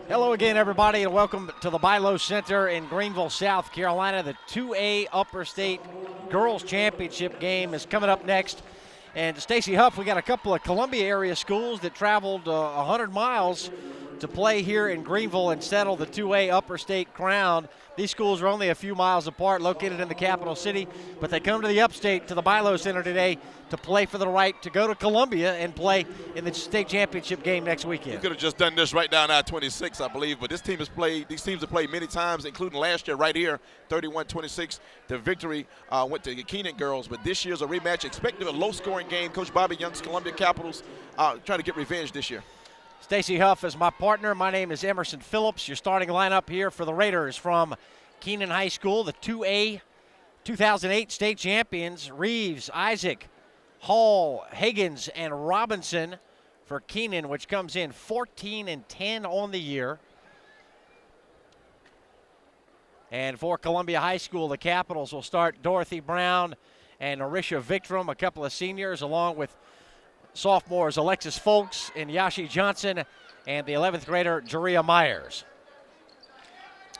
Hello again, everybody, and welcome to the By SCHSL Center in Greenville, South Carolina. The 2A Upper State Girls Championship game is coming up next. And Stacy Huff, we got a couple of Columbia area schools that traveled 100 miles to play here in Greenville and settle the 2A Upper State crown. These schools are only a few miles apart, located in the capital city, but they come to the upstate, to the By SCHSL Center today to play for the right to go to Columbia and play in the state championship game next weekend. You could have just done this right down I-26, I believe, but these teams have played many times, including last year right here, 31-26. The victory went to the Keenan girls, but this year's a rematch. Expected a low-scoring game. Coach Bobby Young's Columbia Capitals trying to get revenge this year. Stacy Huff is my partner. My name is Emerson Phillips. Your starting lineup here for the Raiders from Keenan High School, the 2A 2008 state champions: Reeves, Isaac, Hall, Higgins, and Robinson for Keenan, which comes in 14-10 on the year. And for Columbia High School, the Capitals will start Dorothy Brown and Arisha Victram, a couple of seniors, along with sophomores Alexis Folks and Yashi Johnson, and the 11th grader Jeria Myers.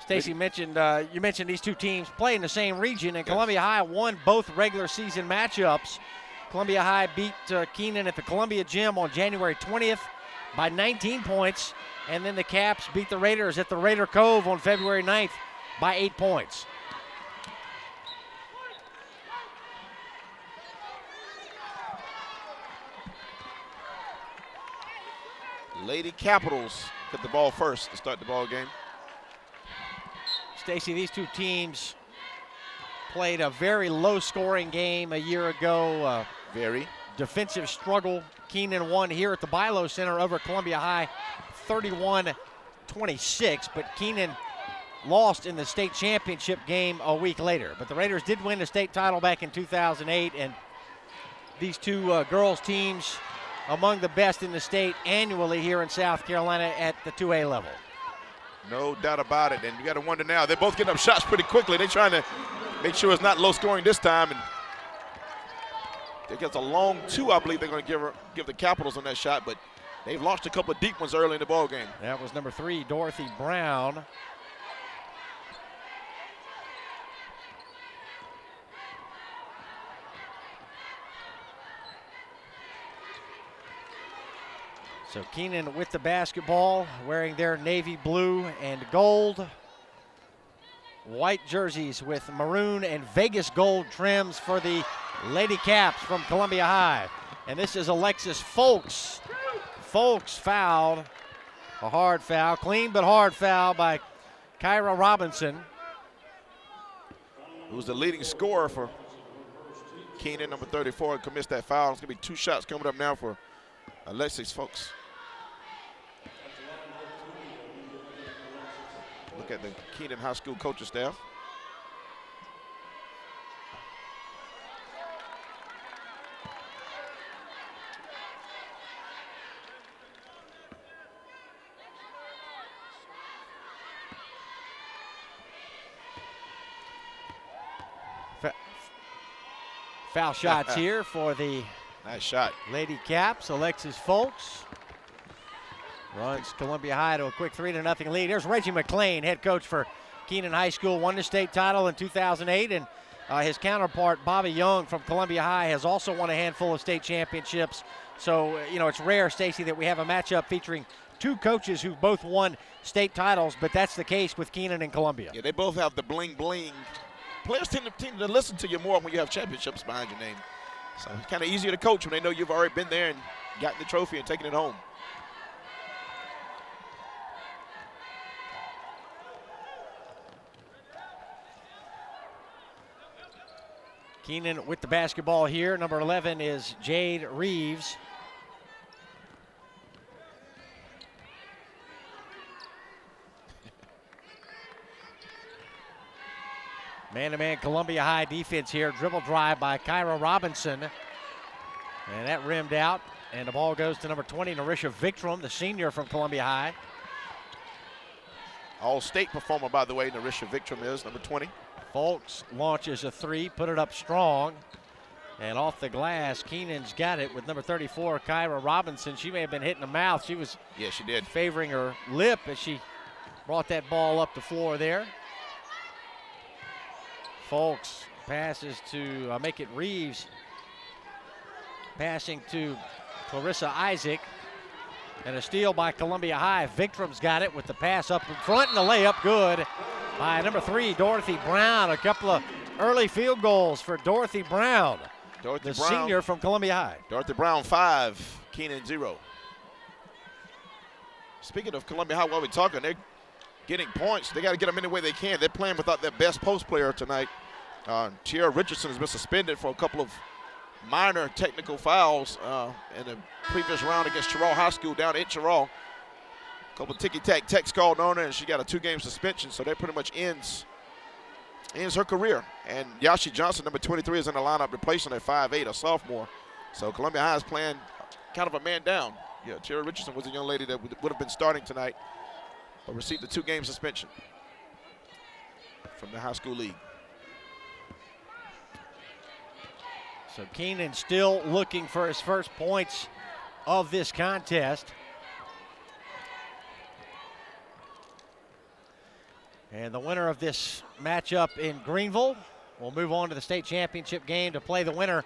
Stacy mentioned you mentioned these two teams play in the same region, and Columbia High won both regular season matchups. Columbia High beat Keenan at the Columbia Gym on January 20th by 19 points, and then the Caps beat the Raiders at the Raider Cove on February 9th by 8 points. Lady Capitals get the ball first to start the ball game. Stacy, these two teams played a very low-scoring game a year ago. Very defensive struggle. Keenan won here at the By SCHSL Center over Columbia High 31-26, but Keenan lost in the state championship game a week later. But the Raiders did win the state title back in 2008, and these two girls teams among the best in the state annually here in South Carolina at the 2A level. No doubt about it, and you got to wonder now, they're both getting up shots pretty quickly. They're trying to make sure it's not low scoring this time, and they get a long two, I believe they're going to give the Capitals on that shot, but they've lost a couple of deep ones early in the ball game. That was number 3, Dorothy Brown. So Keenan with the basketball, wearing their navy blue and gold. White jerseys with maroon and Vegas gold trims for the Lady Caps from Columbia High. And this is Alexis Folks. Folks fouled, a hard foul, clean but hard foul by Kyra Robinson, who's the leading scorer for Keenan, number 34, commits that foul. It's going to be 2 shots coming up now for Alexis Folks. Look at the Keenan High School coaching staff. Foul shots here for the nice shot. Lady Caps. Alexis Folks runs Columbia High to a quick 3-0 lead. Here's Reggie McLean, head coach for Keenan High School, won the state title in 2008, and his counterpart, Bobby Young from Columbia High, has also won a handful of state championships. So, you know, it's rare, Stacy, that we have a matchup featuring two coaches who both won state titles, but that's the case with Keenan and Columbia. Yeah, they both have the bling-bling. Players tend to listen to you more when you have championships behind your name. So it's kind of easier to coach when they know you've already been there and gotten the trophy and taken it home. Keenan with the basketball here. Number 11 is Jade Reeves. Man-to-man Columbia High defense here. Dribble drive by Kyra Robinson. And that rimmed out. And the ball goes to number 20, Arisha Victram, the senior from Columbia High. All-state performer, by the way, Arisha Victram is, number 20. Folks launches a 3, put it up strong. And off the glass, Keenan's got it with number 34, Kyra Robinson. She may have been hit in the mouth. She was she did. Favoring her lip as she brought that ball up the floor there. Folks passes to make it Reeves. Passing to Clarissa Isaac. And a steal by Columbia High. Victrum's got it with the pass up in front, and the layup good by number 3, Dorothy Brown. A couple of early field goals for Dorothy Brown, the senior from Columbia High. Dorothy Brown 5, Keenan 0. Speaking of Columbia High, while we're talking, they're getting points. They got to get them any way they can. They're playing without their best post player tonight. Tiara Richardson has been suspended for a couple of minor technical fouls in the previous round against Cheraw High School down at Cheraw. A couple of ticky-tack techs called on her, and she got a 2-game suspension, so that pretty much ends her career. And Yashi Johnson, number 23, is in the lineup replacing her 5'8", a sophomore. So Columbia High is playing kind of a man down. Yeah, Tiara Richardson was a young lady that would have been starting tonight, but received a 2-game suspension from the high school league. So Keenan still looking for his first points of this contest. And the winner of this matchup in Greenville will move on to the state championship game to play the winner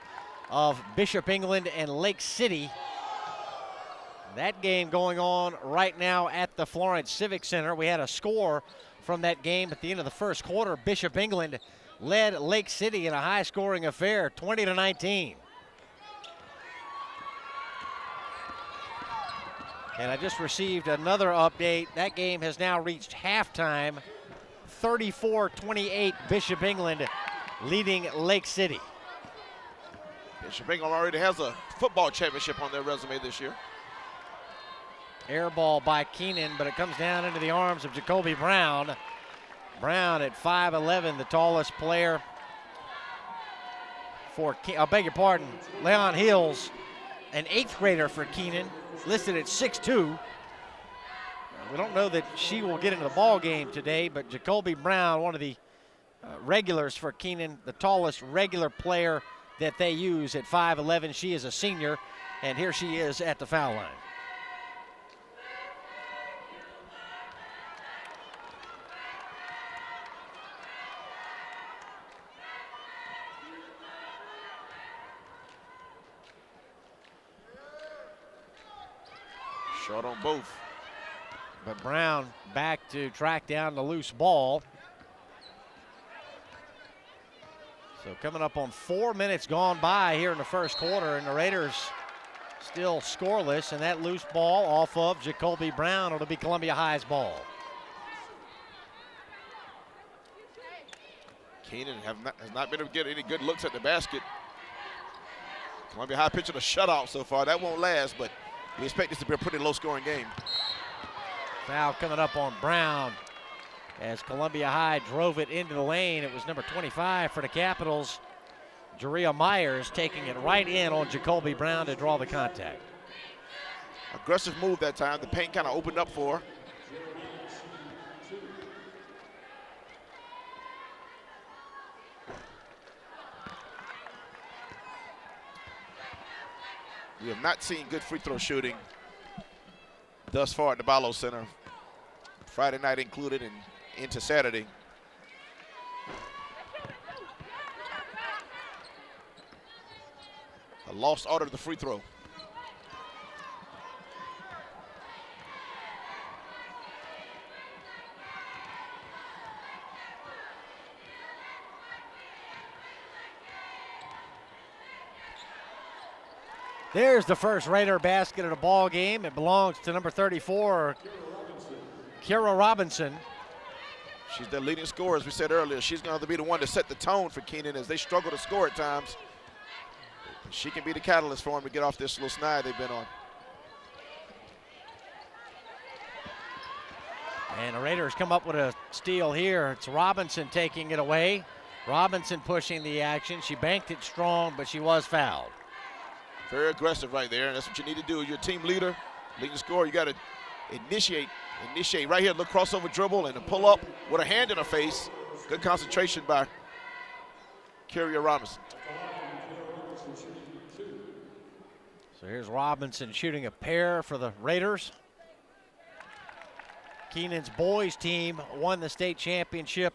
of Bishop England and Lake City. That game going on right now at the Florence Civic Center. We had a score from that game at the end of the first quarter. Bishop England led Lake City in a high-scoring affair, 20-19. And I just received another update. That game has now reached halftime, 34-28, Bishop England leading Lake City. Bishop England already has a football championship on their resume this year. Air ball by Keenan, but it comes down into the arms of Jacoby Brown. Brown at 5'11", the tallest player for, I beg your pardon, Leon Hills, an 8th grader for Keenan, listed at 6'2". We don't know that she will get into the ball game today, but Jacoby Brown, one of the regulars for Keenan, the tallest regular player that they use at 5'11". She is a senior, and here she is at the foul line. Short on both. But Brown back to track down the loose ball. So coming up on 4 minutes gone by here in the first quarter, and the Raiders still scoreless, and that loose ball off of Jacoby Brown. It'll be Columbia High's ball. Keenan has not been able to get any good looks at the basket. Columbia High pitching a shutout so far. That won't last, but we expect this to be a pretty low-scoring game. Foul coming up on Brown as Columbia High drove it into the lane. It was number 25 for the Capitals, Jeria Myers, taking it right in on Jacoby Brown to draw the contact. Aggressive move that time. The paint kind of opened up for her. We have not seen good free throw shooting thus far at the Balo Center, Friday night included and into Saturday. A lost order to the free throw. There's the first Raider basket of the ball game. It belongs to number 34, Kira Robinson. She's their leading scorer, as we said earlier. She's going to be the one to set the tone for Keenan as they struggle to score at times. She can be the catalyst for them to get off this little snide they've been on. And the Raiders come up with a steal here. It's Robinson taking it away. Robinson pushing the action. She banked it strong, but she was fouled. Very aggressive right there, and that's what you need to do. You're a team leader, leading scorer. You got to initiate right here. Look, crossover dribble and a pull up with a hand in her face. Good concentration by Kyria Robinson. So here's Robinson shooting a pair for the Raiders. Keenan's boys team won the state championship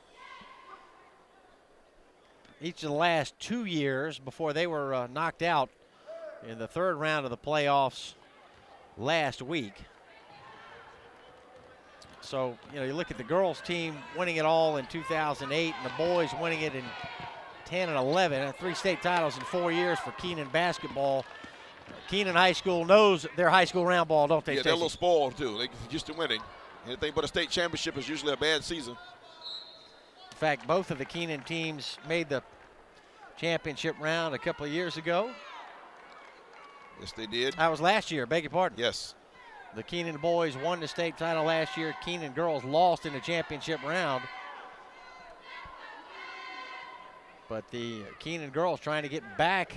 each of the last 2 years before they were knocked out in the third round of the playoffs last week. So, you look at the girls team winning it all in 2008 and the boys winning it in 10 and 11, 3 state titles in 4 years for Keenan basketball. Keenan High School knows their high school round ball, don't they, Yeah, Stacey? they're a little spoiled, too. They're used to winning. Anything but a state championship is usually a bad season. In fact, both of the Keenan teams made the championship round a couple of years ago. Yes, they did. That was last year, beg your pardon. Yes. The Keenan boys won the state title last year. Keenan girls lost in the championship round. But the Keenan girls trying to get back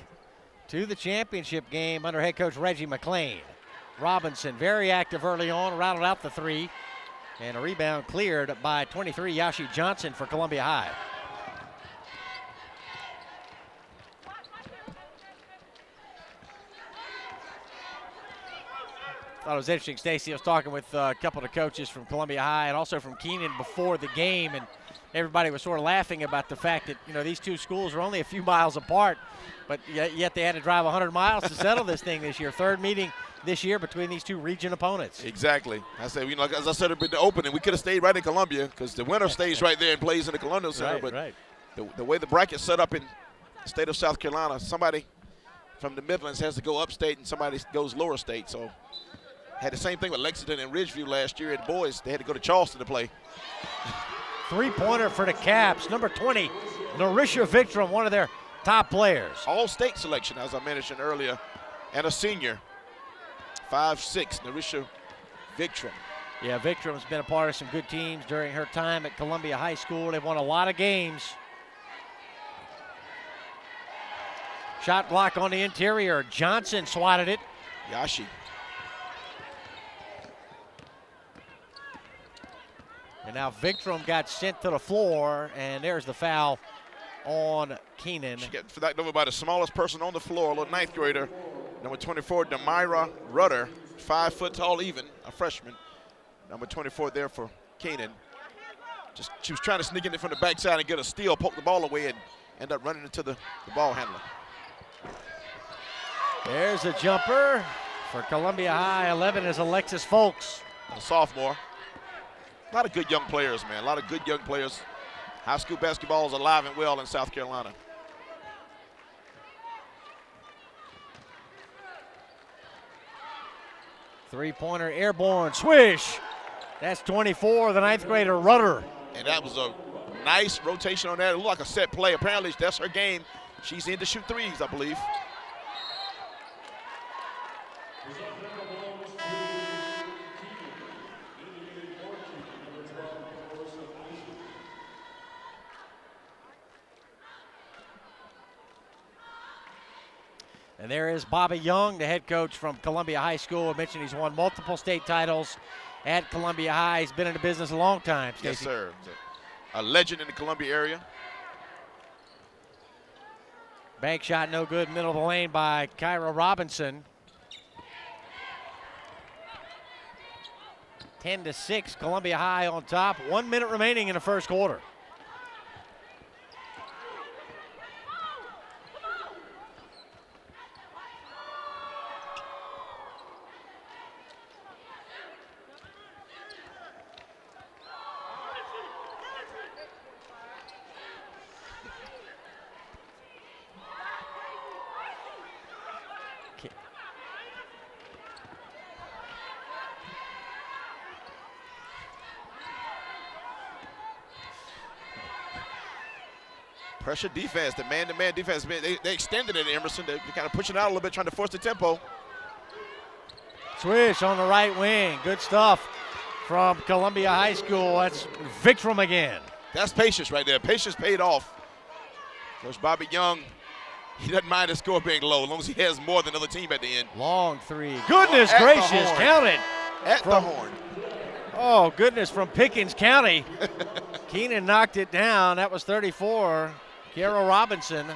to the championship game under head coach Reggie McLean. Robinson very active early on, rattled out the 3. And a rebound cleared by 23 Yashi Johnson for Columbia High. Thought it was interesting, Stacey. I was talking with a couple of the coaches from Columbia High and also from Keenan before the game, and everybody was sort of laughing about the fact that, these two schools are only a few miles apart, but yet they had to drive 100 miles to settle this thing this year. Third meeting this year between these two region opponents. Exactly. I said, as I said in the opening, we could have stayed right in Columbia because the winner stays right there and plays in the Colonial Center. Right. The way the bracket's set up in the state of South Carolina, somebody from the Midlands has to go upstate and somebody goes lower state. So had the same thing with Lexington and Ridgeview last year. And boys, they had to go to Charleston to play. Three-pointer for the Caps. Number 20, Narisha Victrom, one of their top players. All-state selection, as I mentioned earlier, and a senior. 5'6", Narisha Victrom. Yeah, Victrom's been a part of some good teams during her time at Columbia High School. They've won a lot of games. Shot block on the interior. Johnson swatted it. Yashi. And now Victrom got sent to the floor, and there's the foul on Keenan. She got knocked over by the smallest person on the floor, a little ninth grader, number 24, Demira Rudder, 5 foot tall even, a freshman. Number 24 there for Keenan. She was trying to sneak in from the backside and get a steal, poke the ball away, and end up running into the ball handler. There's a jumper for Columbia High. 11 is Alexis Folks. A sophomore. A lot of good young players, man. A lot of good young players. High school basketball is alive and well in South Carolina. Three-pointer airborne, swish. That's 24, the ninth grader Rudder. And that was a nice rotation on that. It looked like a set play. Apparently that's her game. She's in to shoot threes, I believe. And there is Bobby Young, the head coach from Columbia High School. I mentioned he's won multiple state titles at Columbia High. He's been in the business a long time, Stacey. Yes, sir. A legend in the Columbia area. Bank shot no good, middle of the lane by Kyra Robinson. 10-6, Columbia High on top. 1 minute remaining in the first quarter. Pressure defense, the man-to-man defense. They extended it, Emerson. They're kind of pushing out a little bit, trying to force the tempo. Swish on the right wing. Good stuff from Columbia High School. That's Victrom again. That's patience right there. Patience paid off. Coach Bobby Young, he doesn't mind the score being low as long as he has more than the other team at the end. Long three. Goodness gracious, counted. At the horn. Oh, goodness, from Pickens County. Keenan knocked it down. That was 34. Kiara Robinson.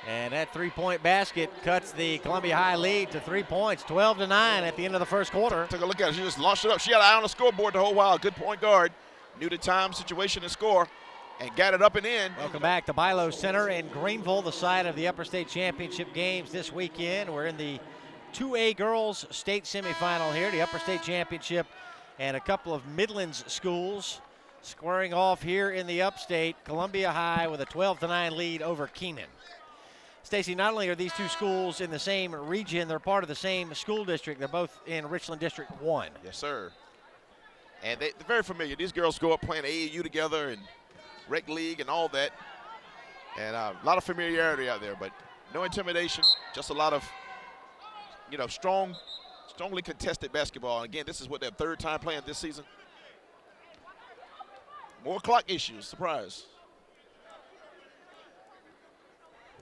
And that three-point basket cuts the Columbia High lead to 3 points, 12-9 at the end of the first quarter. Take a look at it. She just launched it up. She had an eye on the scoreboard the whole while. Good point guard. Knew the time, situation, and score, and got it up and in. Welcome back to Bilo Center in Greenville, the site of the Upper State Championship games this weekend. We're in the 2A girls state semifinal here, the Upper State Championship, and a couple of Midlands schools squaring off here in the Upstate. Columbia High with a 12-9 lead over Keenan. Stacy, not only are these two schools in the same region, they're part of the same school district. They're both in Richland District 1. Yes, sir. And they're very familiar. These girls go up playing AAU together and rec league and all that. And a lot of familiarity out there, but no intimidation, just a lot of, strongly contested basketball. And again, this is what their third time playing this season. More clock issues, surprise.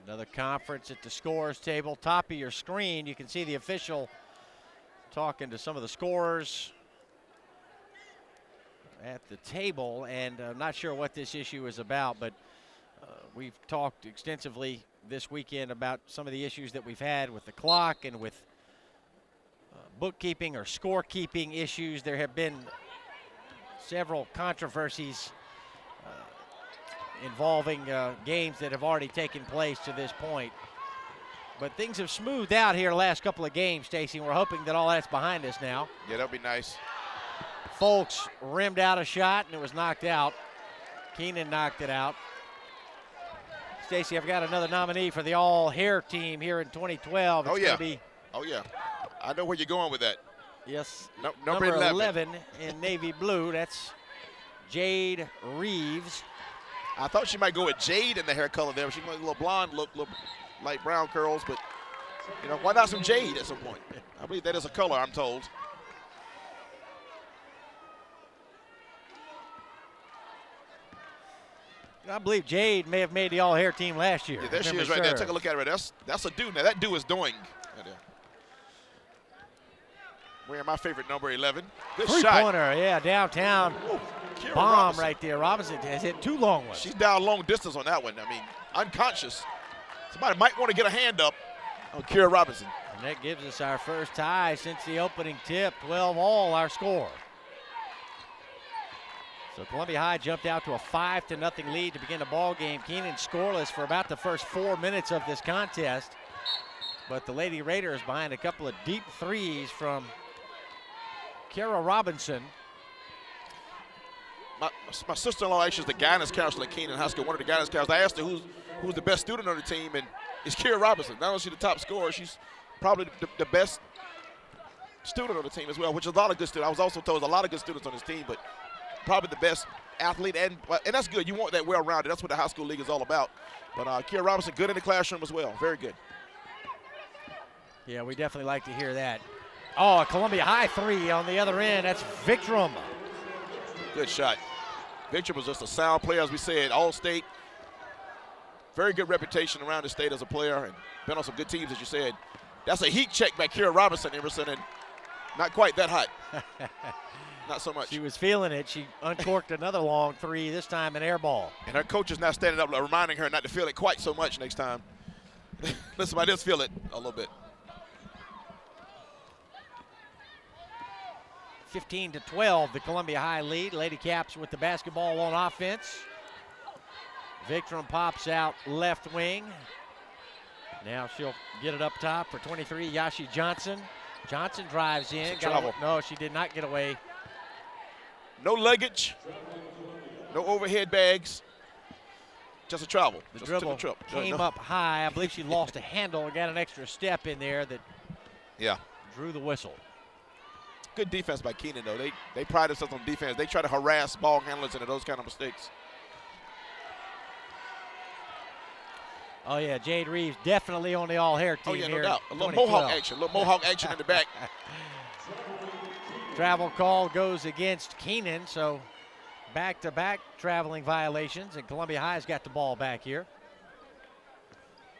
Another conference at the scores table. Top of your screen, you can see the official talking to some of the scorers at the table, and I'm not sure what this issue is about, but we've talked extensively this weekend about some of the issues that we've had with the clock and with bookkeeping or scorekeeping issues. There have been several controversies involving games that have already taken place to this point. But things have smoothed out here the last couple of games, Stacy, and we're hoping that all that's behind us now. Yeah, that'll be nice. Folks rimmed out a shot, and it was knocked out. Keenan knocked it out. Stacy, I've got another nominee for the all-hair team here in 2012. It's yeah. Be, oh, yeah. I know where you're going with that. Yes. Number 11 in navy blue. That's Jade Reeves. I thought she might go with jade in the hair color there. She went a little blonde look, little light brown curls, but, why not some jade at some point? I believe that is a color, I'm told. I believe Jade may have made the all-hair team last year. Yeah, there she is right there. Take a look at her. That's a dude. Now, that dude is doing. Wearing my favorite number 11. Good shot. Three-pointer, yeah, downtown. Ooh, bomb Robinson. right there. Robinson has hit two long ones. She's down long distance on that one. I mean, unconscious. Somebody might want to get a hand up on Kira Robinson. And that gives us our first tie since the opening tip. 12-all our score. So Columbia High jumped out to a 5-0 lead to begin the ball game. Keenan scoreless for about the first 4 minutes of this contest. But the Lady Raiders behind a couple of deep threes from Kara Robinson. My sister-in-law actually is the guidance counselor at Keenan High School, one of the guidance counselors. I asked her who's the best student on the team, and it's Kira Robinson. Not only is she the top scorer, she's probably the best student on the team as well, which is a lot of good students. I was also told there's a lot of good students on this team, but probably the best athlete, and that's good. You want that well-rounded. That's what the high school league is all about. But Kira Robinson, good in the classroom as well. Very good. Yeah, we definitely like to hear that. Oh, a Columbia High three on the other end. That's Victrum. Good shot. Victrum was just a sound player, as we said, all-state. Very good reputation around the state as a player, and been on some good teams, as you said. That's a heat check by Kira Robinson, Emerson, and not quite that hot. Not so much. She was feeling it. She uncorked another long three, this time an air ball. And her coach is now standing up, reminding her not to feel it quite so much next time. Listen, I just feel it a little bit. 15-12, the Columbia High lead. Lady Caps with the basketball on offense. Victrum pops out left wing. Now she'll get it up top for 23, Yashi Johnson. Johnson drives in. No, she did not get away. No luggage, no overhead bags, just a travel. The just dribble came up high. I believe she lost a handle and got an extra step in there that drew the whistle. Good defense by Keenan, though. They pride themselves on defense. They try to harass ball handlers into those kind of mistakes. Oh, yeah, Jade Reeves definitely on the all-hair team here. Oh, yeah, here no doubt. A little Mohawk action. A little Mohawk action in the back. Travel call goes against Keenan, so back-to-back traveling violations, and Columbia High's got the ball back here.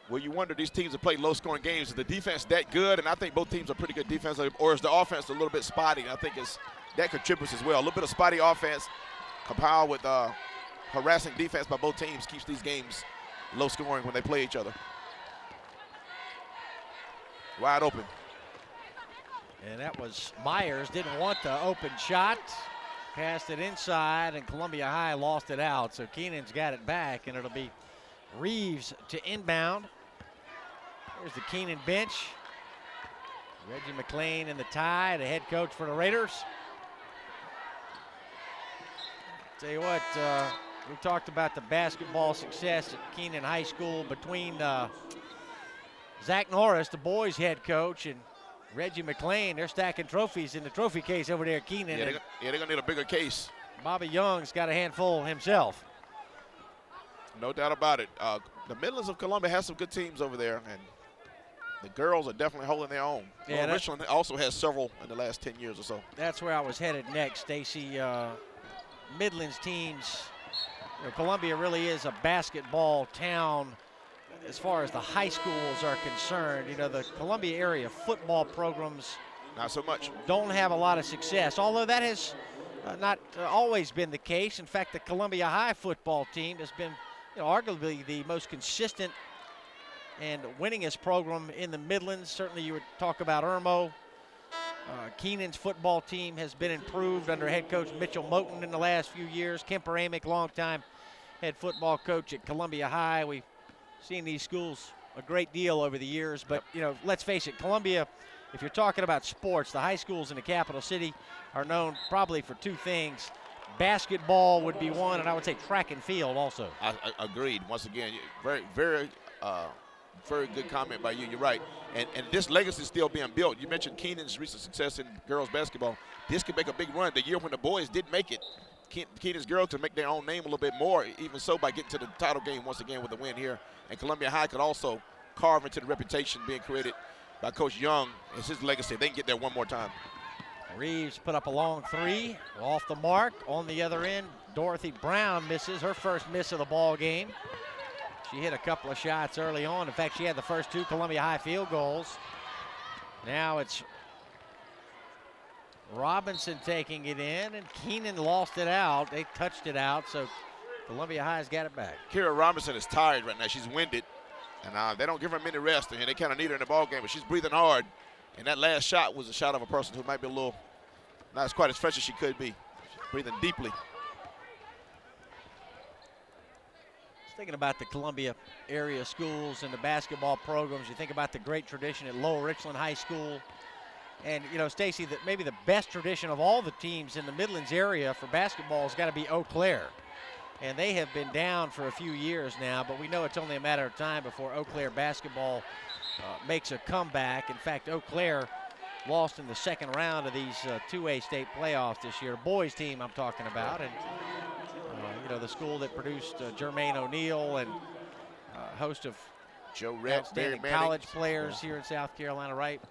Well, you wonder, these teams have played low-scoring games. Is the defense that good? And I think both teams are pretty good defense, or is the offense a little bit spotty? I think that contributes as well. A little bit of spotty offense compiled with harassing defense by both teams keeps these games low-scoring when they play each other. Wide open. And that was Myers, didn't want the open shot. Passed it inside, and Columbia High lost it out. So Keenan's got it back, and it'll be Reeves to inbound. Here's the Keenan bench. Reggie McLean in the tie, the head coach for the Raiders. Tell you what, we talked about the basketball success at Keenan High School between Zach Norris, the boys head coach, and Reggie McLean. They're stacking trophies in the trophy case over there at Keenan. Yeah, they're going to need a bigger case. Bobby Young's got a handful himself. No doubt about it. The Midlands of Columbia has some good teams over there, and the girls are definitely holding their own. Yeah, Richland also has several in the last 10 years or so. That's where I was headed next, Stacy. Midlands teams, Columbia really is a basketball town as far as the high schools are concerned. The Columbia area football programs not so much. Don't have a lot of success, although that has not always been the case. In fact, the Columbia High football team has been arguably the most consistent and winningest program in the Midlands. Certainly you would talk about Irmo. Keenan's football team has been improved under head coach Mitchell Moten in the last few years. Kemper Amick, longtime head football coach at Columbia High. We've seen these schools a great deal over the years, but let's face it, Columbia, if you're talking about sports, the high schools in the capital city are known probably for two things. Basketball would be one, and I would say track and field also. I agreed. Once again, very, very good comment by you. You're right. And this legacy is still being built. You mentioned Keenan's recent success in girls basketball. This could make a big run. The year when the boys did make it, Keenan's girls could make their own name a little bit more, even so by getting to the title game once again with a win here. And Columbia High could also carve into the reputation being created by Coach Young. It's his legacy. They can get there one more time. Reeves put up a long three, off the mark. On the other end, Dorothy Brown misses her first miss of the ball game. She hit a couple of shots early on. In fact, she had the first two Columbia High field goals. Now it's Robinson taking it in, and Keenan lost it out. They touched it out, so Columbia High's got it back. Kira Robinson is tired right now. She's winded, and they don't give her many rest, and they kind of need her in the ball game, but she's breathing hard. And that last shot was a shot of a person who might be a little, not as quite as fresh as she could be. She's breathing deeply. Thinking about the Columbia area schools and the basketball programs, you think about the great tradition at Lower Richland High School. And, Stacy, that maybe the best tradition of all the teams in the Midlands area for basketball has got to be Eau Claire. And they have been down for a few years now, but we know it's only a matter of time before Eau Claire basketball makes a comeback. In fact, Eau Claire lost in the second round of these 2A state playoffs this year. Boys team I'm talking about. And the school that produced Jermaine O'Neal and a host of Joe Redd, outstanding college players here in South Carolina, right?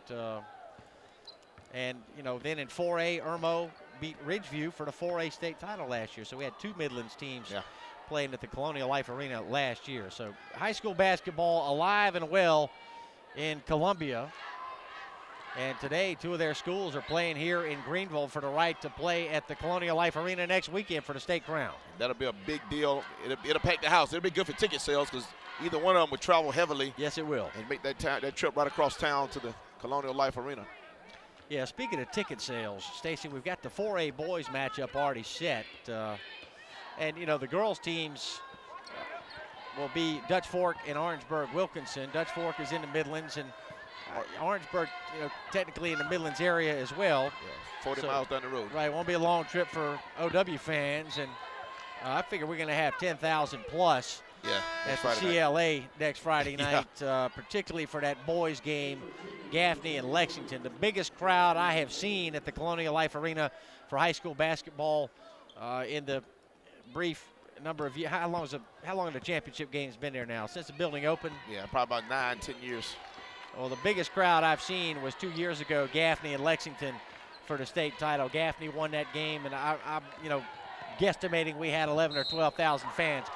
And then in 4A, Irmo beat Ridgeview for the 4A state title last year. So we had two Midlands teams playing at the Colonial Life Arena last year. So high school basketball alive and well in Columbia. And today, two of their schools are playing here in Greenville for the right to play at the Colonial Life Arena next weekend for the state crown. That'll be a big deal. It'll pack the house. It'll be good for ticket sales because either one of them would travel heavily. Yes, it will. And make that trip right across town to the Colonial Life Arena. Yeah, speaking of ticket sales, Stacy, we've got the 4A boys matchup already set. And, the girls' teams will be Dutch Fork and Orangeburg-Wilkinson. Dutch Fork is in the Midlands, and Orangeburg, technically in the Midlands area as well. Yeah, 40 miles down the road. Right, won't be a long trip for OW fans, and I figure we're going to have 10,000 plus at the CLA next Friday night, particularly for that boys game, Gaffney and Lexington. The biggest crowd I have seen at the Colonial Life Arena for high school basketball in the brief number of years. How long have the championship games been there now? Since the building opened? Yeah, probably about 9-10 years. Well, the biggest crowd I've seen was 2 years ago, Gaffney and Lexington for the state title. Gaffney won that game, and I'm guesstimating we had 11 or 12,000 fans.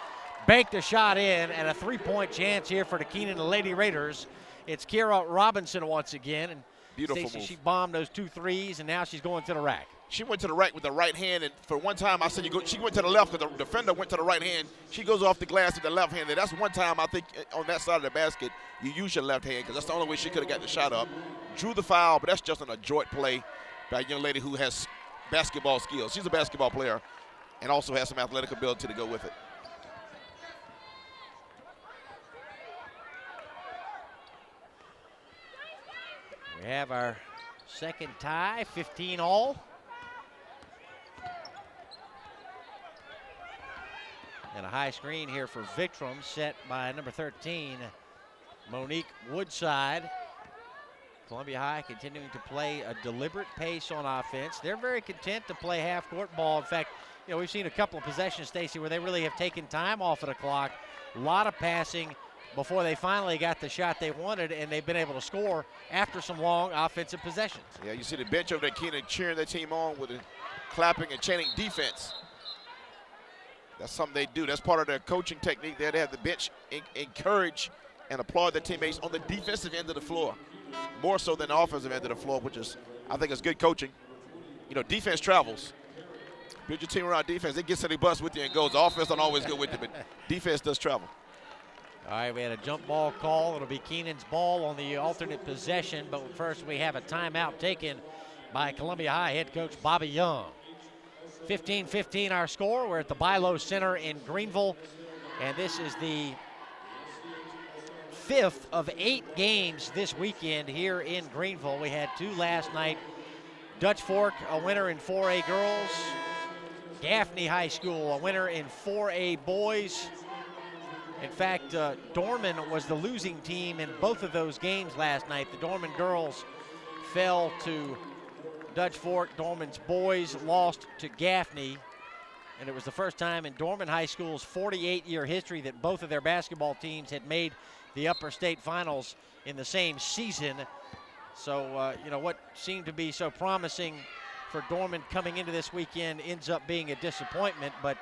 Banked a shot in, and a three-point chance here for the Keenan and Lady Raiders. It's Kira Robinson once again, and beautiful Stacey, move. she bombed those 2 threes, and now she's going to the rack. She went to the rack with the right hand, and for one time I said she went to the left because the defender went to the right hand. She goes off the glass with the left hand, and that's one time I think on that side of the basket you use your left hand because that's the only way she could have got the shot up. Drew the foul, but that's just an adroit play by a young lady who has basketball skills. She's a basketball player and also has some athletic ability to go with it. We have our second tie, 15 all. And a high screen here for Victrum, set by number 13, Monique Woodside. Columbia High continuing to play a deliberate pace on offense. They're very content to play half-court ball. In fact, you know, we've seen a couple of possessions, Stacy, where they really have taken time off of the clock. A lot of passing before they finally got the shot they wanted, and they've been able to score after some long offensive possessions. Yeah, you see the bench over there, Keenan, cheering their team on with the clapping and chanting defense. That's something they do. That's part of their coaching technique there. They have the bench encourage and applaud their teammates on the defensive end of the floor, more so than the offensive end of the floor, which is, I think, is good coaching. You know, defense travels. Build your team around defense. It gets to the bus with you and goes. The offense don't always go with you, but defense does travel. All right, we had a jump ball call. It'll be Keenan's ball on the alternate possession, but first we have a timeout taken by Columbia High head coach Bobby Young. 15-15 our score. We're at the By Center in Greenville, and this is the 5th of 8 games this weekend here in Greenville. We had 2 last night. Dutch Fork, a winner in 4A girls. Gaffney High School, a winner in 4A boys. In fact, Dorman was the losing team in both of those games last night. The Dorman girls fell to Dutch Fork. Dorman's boys lost to Gaffney. And it was the first time in Dorman High School's 48-year history that both of their basketball teams had made the upper state finals in the same season. So, you know, what seemed to be so promising for Dorman coming into this weekend ends up being a disappointment, but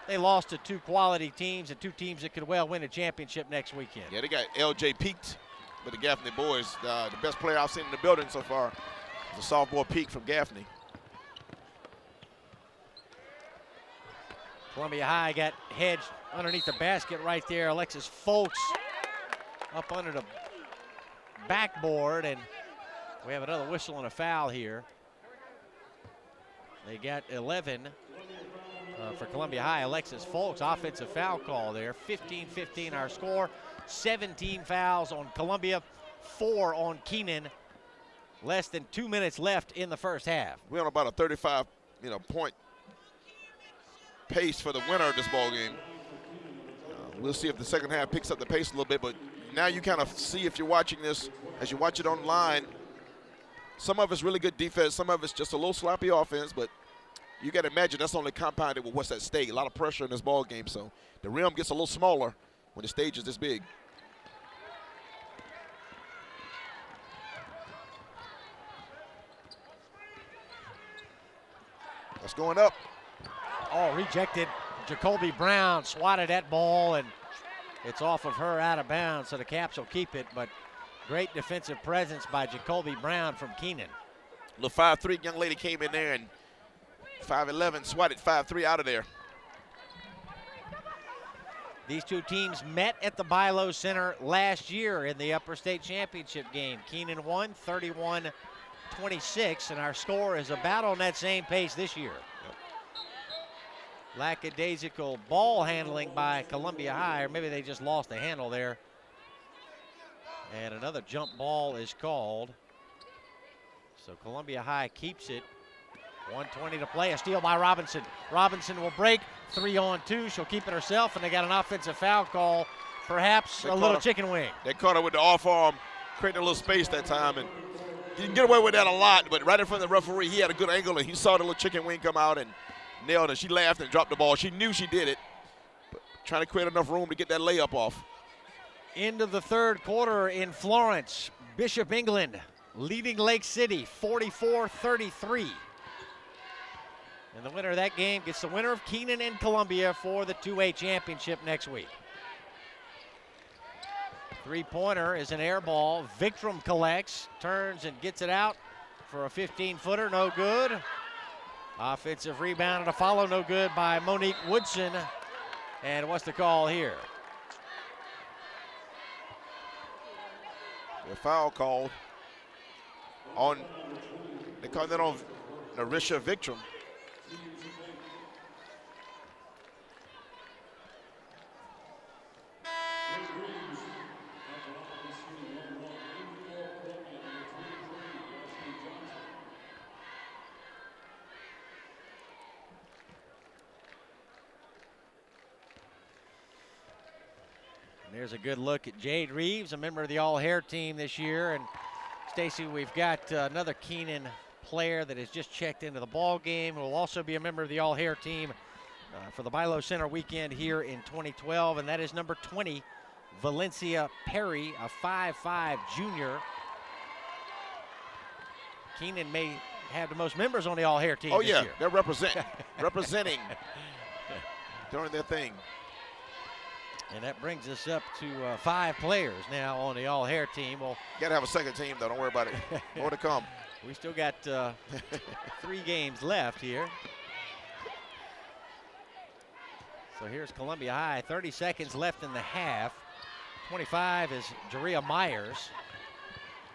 they lost to 2 quality teams and 2 teams that could well win a championship next weekend. Yeah, they got LJ peaked with the Gaffney boys. The best player I've seen in the building so far is a sophomore peak from Gaffney. Columbia High got hedged underneath the basket right there. Alexis Folks up under the backboard, and we have another whistle and a foul here. They got 11 for Columbia High. Alexis Folks, offensive foul call there. 15-15 our score. 17 fouls on Columbia, 4 on Keenan. Less than 2 minutes left in the first half. We're on about a 35, point pace for the winner of this ball game. We'll see if the second half picks up the pace a little bit, but now you kind of see, if you're watching this, as you watch it online, some of it's really good defense, some of it's just a little sloppy offense, but you got to imagine that's only compounded with what's at stake. A lot of pressure in this ball game, so the rim gets a little smaller when the stage is this big. That's going up. Oh, rejected. Jacoby Brown swatted that ball, and it's off of her out of bounds, so the Caps will keep it, but great defensive presence by Jacoby Brown from Keenan. Little 5'3" young lady came in there and 5'11", swatted 5'3" out of there. These 2 teams met at the By Center last year in the Upper State Championship game. Keenan won 31-26, and our score is about on that same pace this year. Lackadaisical ball handling by Columbia High, or maybe they just lost the handle there. And another jump ball is called. So Columbia High keeps it. 1:20 to play. A steal by Robinson. Robinson will break. 3-on-2. She'll keep it herself, and they got an offensive foul call. Perhaps a little chicken wing. They caught her with the off arm, creating a little space that time, and you can get away with that a lot. But right in front of the referee, he had a good angle, and he saw the little chicken wing come out and nailed it. She laughed and dropped the ball. She knew she did it, but trying to create enough room to get that layup off. Into the third quarter in Florence. Bishop England leading Lake City 44-33. And the winner of that game gets the winner of Keenan and Columbia for the 2A championship next week. 3-pointer is an air ball. Victrum collects, turns and gets it out for a 15-footer, no good. Offensive rebound and a follow, no good by Monique Woodson. And what's the call here? A foul called on, they called that on Narisha Victrum. There's a good look at Jade Reeves, a member of the all-hair team this year. And Stacy, we've got another Keenan player that has just checked into the ball game, who will also be a member of the all-hair team for the Bilo Center weekend here in 2012, and that is number 20, Valencia Perry, a 5'5" junior. Keenan may have the most members on the all-hair team this year. They're representing doing their thing. And that brings us up to 5 players now on the all-hair team. Well, got to have a second team, though. Don't worry about it. More to come. We still got 3 games left here. So here's Columbia High, 30 seconds left in the half. 25 is Jaria Myers.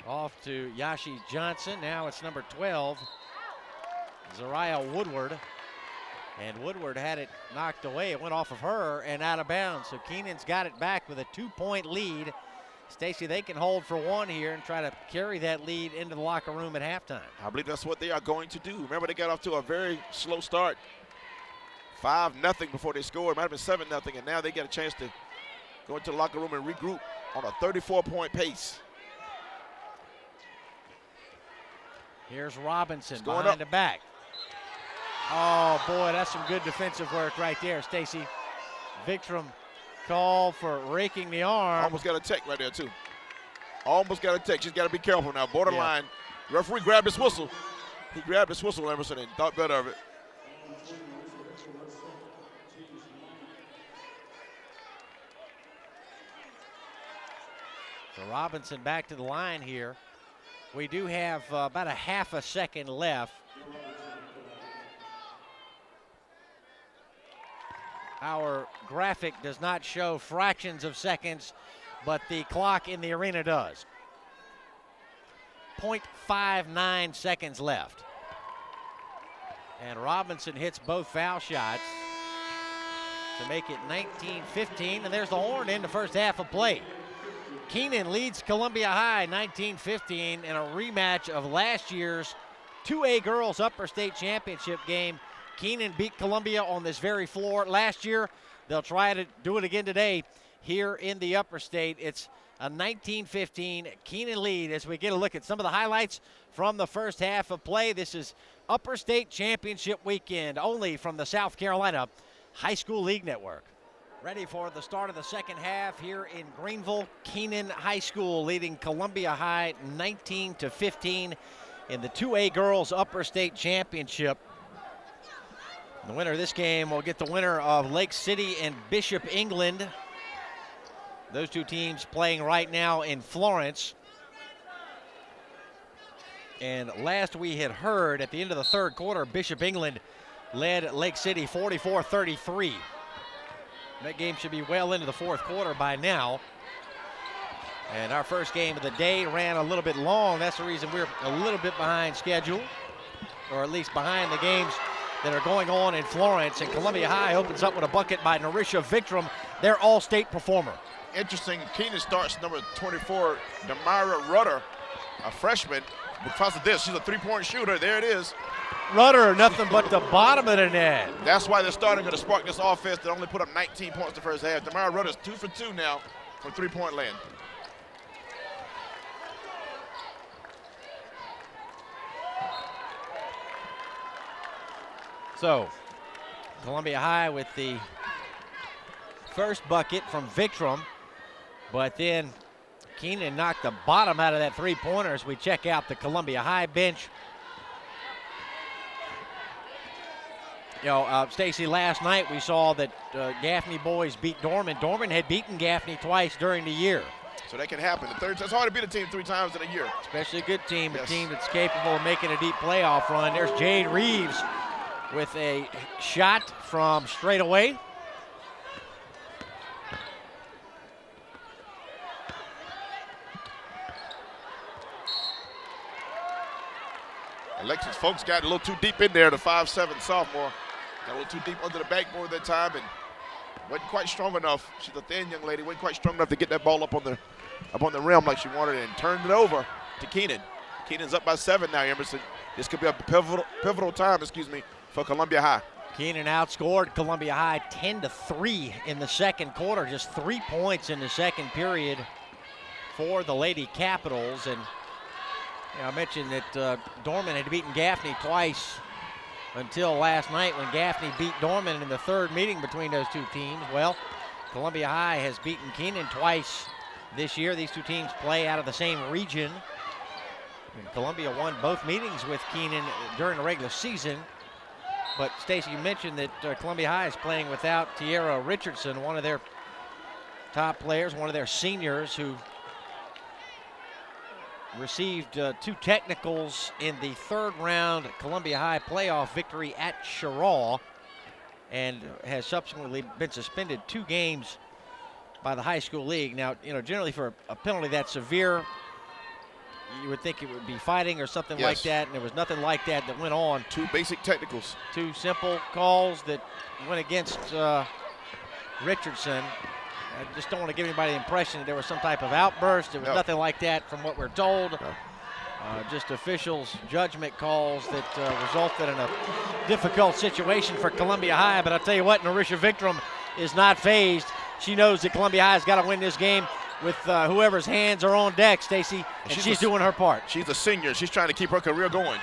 Off to Yashi Johnson. Now it's number 12, Zariah Woodward. And Woodward had it knocked away. It went off of her and out of bounds. So Keenan's got it back with a 2-point lead. Stacy, they can hold for 1 here and try to carry that lead into the locker room at halftime. I believe that's what they are going to do. Remember, they got off to a very slow start. 5-0 before they scored. It might have been 7-0, and now they get a chance to go into the locker room and regroup on a 34-point pace. Here's Robinson behind the back. Oh, boy, that's some good defensive work right there, Stacy. Victrum called for raking the arm. Almost got a tech right there, too. Almost got a tech. She's got to be careful now. Borderline. Yeah. Referee grabbed his whistle. He grabbed his whistle, Emerson, and thought better of it. So Robinson back to the line here. We do have about a half a second left. Our graphic does not show fractions of seconds, but the clock in the arena does. 0.59 seconds left. And Robinson hits both foul shots to make it 19-15, and there's the horn in the first half of play. Keenan leads Columbia High 19-15 in a rematch of last year's 2A Girls Upper State Championship game. Keenan beat Columbia on this very floor last year. They'll try to do it again today here in the Upper State. It's a 19-15 Keenan lead as we get a look at some of the highlights from the first half of play. This is Upper State Championship weekend only from the South Carolina High School League Network. Ready for the start of the second half here in Greenville. Keenan High School leading Columbia High 19-15 in the 2A Girls Upper State Championship. The winner of this game will get the winner of Lake City and Bishop England. Those two teams playing right now in Florence. And last we had heard, at the end of the third quarter, Bishop England led Lake City 44-33. That game should be well into the fourth quarter by now. And our first game of the day ran a little bit long. That's the reason we're a little bit behind schedule, or at least behind the games that are going on in Florence. And Columbia High opens up with a bucket by Narisha Victrum, their all-state performer. Interesting, Keenan starts number 24, Demira Rudder, a freshman. Because of this, she's a three-point shooter. There it is. Rudder, nothing but the bottom of the net. That's why they're starting to spark this offense that only put up 19 points the first half. Demira Rudder's 2 for 2 now from three-point land. So, Columbia High with the first bucket from Victrum, but then Keenan knocked the bottom out of that three-pointer as we check out the Columbia High bench. You know, Stacy, last night we saw that Gaffney boys beat Dorman. Dorman had beaten Gaffney twice during the year. So that can happen. It's hard to beat a team 3 times in a year. Especially a good team, yes. A team that's capable of making a deep playoff run. There's Jade Reeves with a shot from straight away. Alexis Folks got a little too deep in there, the 5'7" sophomore. Got a little too deep under the backboard that time and wasn't quite strong enough. She's a thin young lady, wasn't quite strong enough to get that ball up on the rim like she wanted and turned it over to Keenan. Keenan's up by 7 now, Emerson. This could be a pivotal time, for Columbia High. Keenan outscored Columbia High 10-3 in the second quarter, just 3 points in the second period for the Lady Capitals. And I mentioned that Dorman had beaten Gaffney twice until last night when Gaffney beat Dorman in the third meeting between those two teams. Well, Columbia High has beaten Keenan twice this year. These two teams play out of the same region. And Columbia won both meetings with Keenan during the regular season. But Stacy, you mentioned that Columbia High is playing without Tiara Richardson, one of their top players, one of their seniors who received 2 technicals in the third round Columbia High playoff victory at Sherraw and has subsequently been suspended 2 games by the high school league. Now, generally for a penalty that severe, you would think it would be fighting or something like that, and there was nothing like that went on. 2 basic technicals. 2 simple calls that went against Richardson. I just don't want to give anybody the impression that there was some type of outburst. There was nothing like that from what we're told. Just officials' judgment calls that resulted in a difficult situation for Columbia High. But I'll tell you what, Narisha Vikram is not fazed. She knows that Columbia High has got to win this game with whoever's hands are on deck, Stacy, and she's doing her part. She's a senior. She's trying to keep her career going.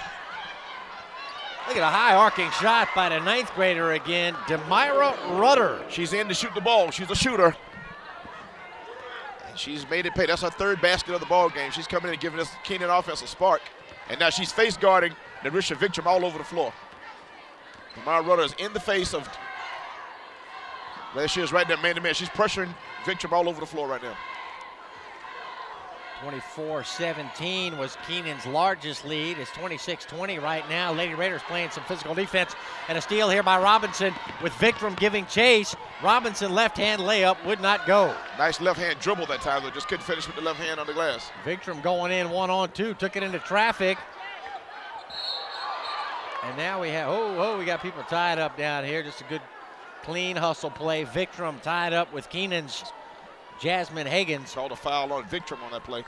Look at a high arcing shot by the 9th grader again, Demira Rudder. She's in to shoot the ball. She's a shooter. And she's made it pay. That's her 3rd basket of the ball game. She's coming in and giving this Keenan offense a spark. And now she's face guarding Narisha Vikram all over the floor. Demira Rudder is in the face of, there she is right there, man-to-man. She's pressuring Vikram all over the floor right now. 24-17 was Keenan's largest lead. It's 26-20 right now. Lady Raiders playing some physical defense. And a steal here by Robinson with Vikram giving chase. Robinson left-hand layup would not go. Nice left-hand dribble that time, though. Just couldn't finish with the left hand on the glass. Vikram going in 1-on-2, took it into traffic. And now we have, we got people tied up down here. Just a good, clean hustle play. Vikram tied up with Keenan's Jasmine Higgins. Called a foul on Vikram on that play.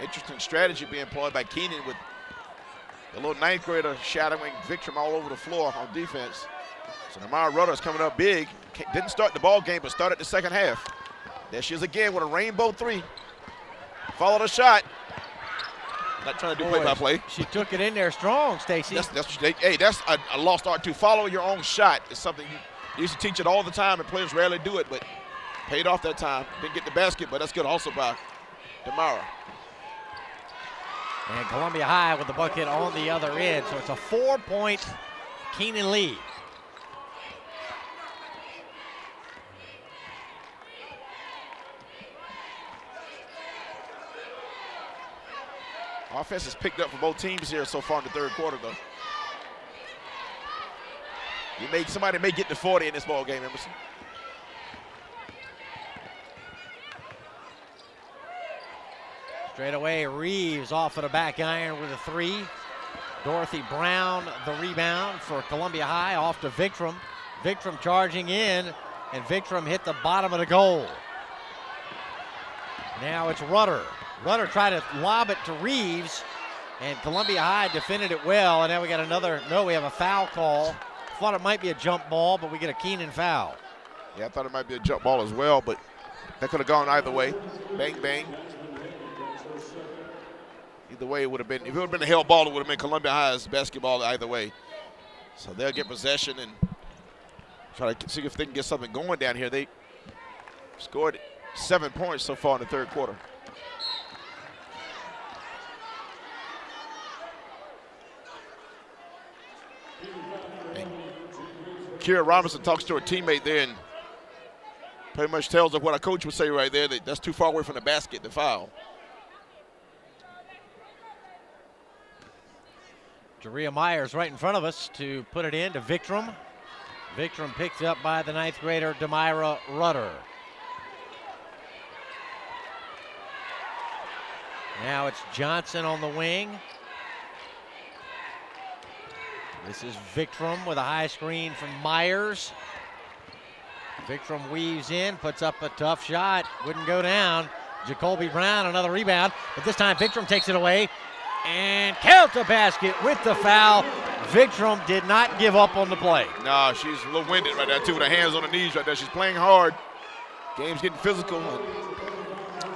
Interesting strategy being employed by Keenan with the little 9th grader shadowing Vikram all over the floor on defense. So Demira Rudder is coming up big. Didn't start the ball game, but started the second half. There she is again with a rainbow 3. Followed a shot. Not trying to do play-by-play. She took it in there strong, Stacy. That's a lost art too. Follow your own shot is something you used to teach it all the time, and players rarely do it, but paid off that time. Didn't get the basket, but that's good also by Demira. And Columbia High with the bucket on the other end, so it's a 4-point Keenan lead. Offense has picked up for both teams here so far in the third quarter, though. Somebody may get to 40 in this ball game, Emerson. Straight away, Reeves off of the back iron with a 3. Dorothy Brown the rebound for Columbia High, off to Vikram. Vikram charging in, and Vikram hit the bottom of the goal. Now it's Rudder. Rudder tried to lob it to Reeves, and Columbia High defended it well. And now we got we have a foul call. Thought it might be a jump ball, but we get a Keenan foul. Yeah, I thought it might be a jump ball as well, but that could have gone either way. Bang, bang. Either way, it would have been, if it would have been a hell ball, it would have been Columbia High's basketball either way. So they'll get possession and try to see if they can get something going down here. They scored 7 points so far in the third quarter. Kira Robinson talks to her teammate there and pretty much tells her what a coach would say right there, that that's too far away from the basket, the foul. Jaria Myers right in front of us to put it in to Vikram. Victrum picked up by the 9th grader Demira Rudder. Now it's Johnson on the wing. This is Victrum with a high screen from Myers. Victrum weaves in, puts up a tough shot, wouldn't go down. Jacoby Brown, another rebound, but this time Victrum takes it away and count the basket with the foul. Victrum did not give up on the play. No, she's a little winded right there too, with her hands on her knees right there. She's playing hard. Game's getting physical.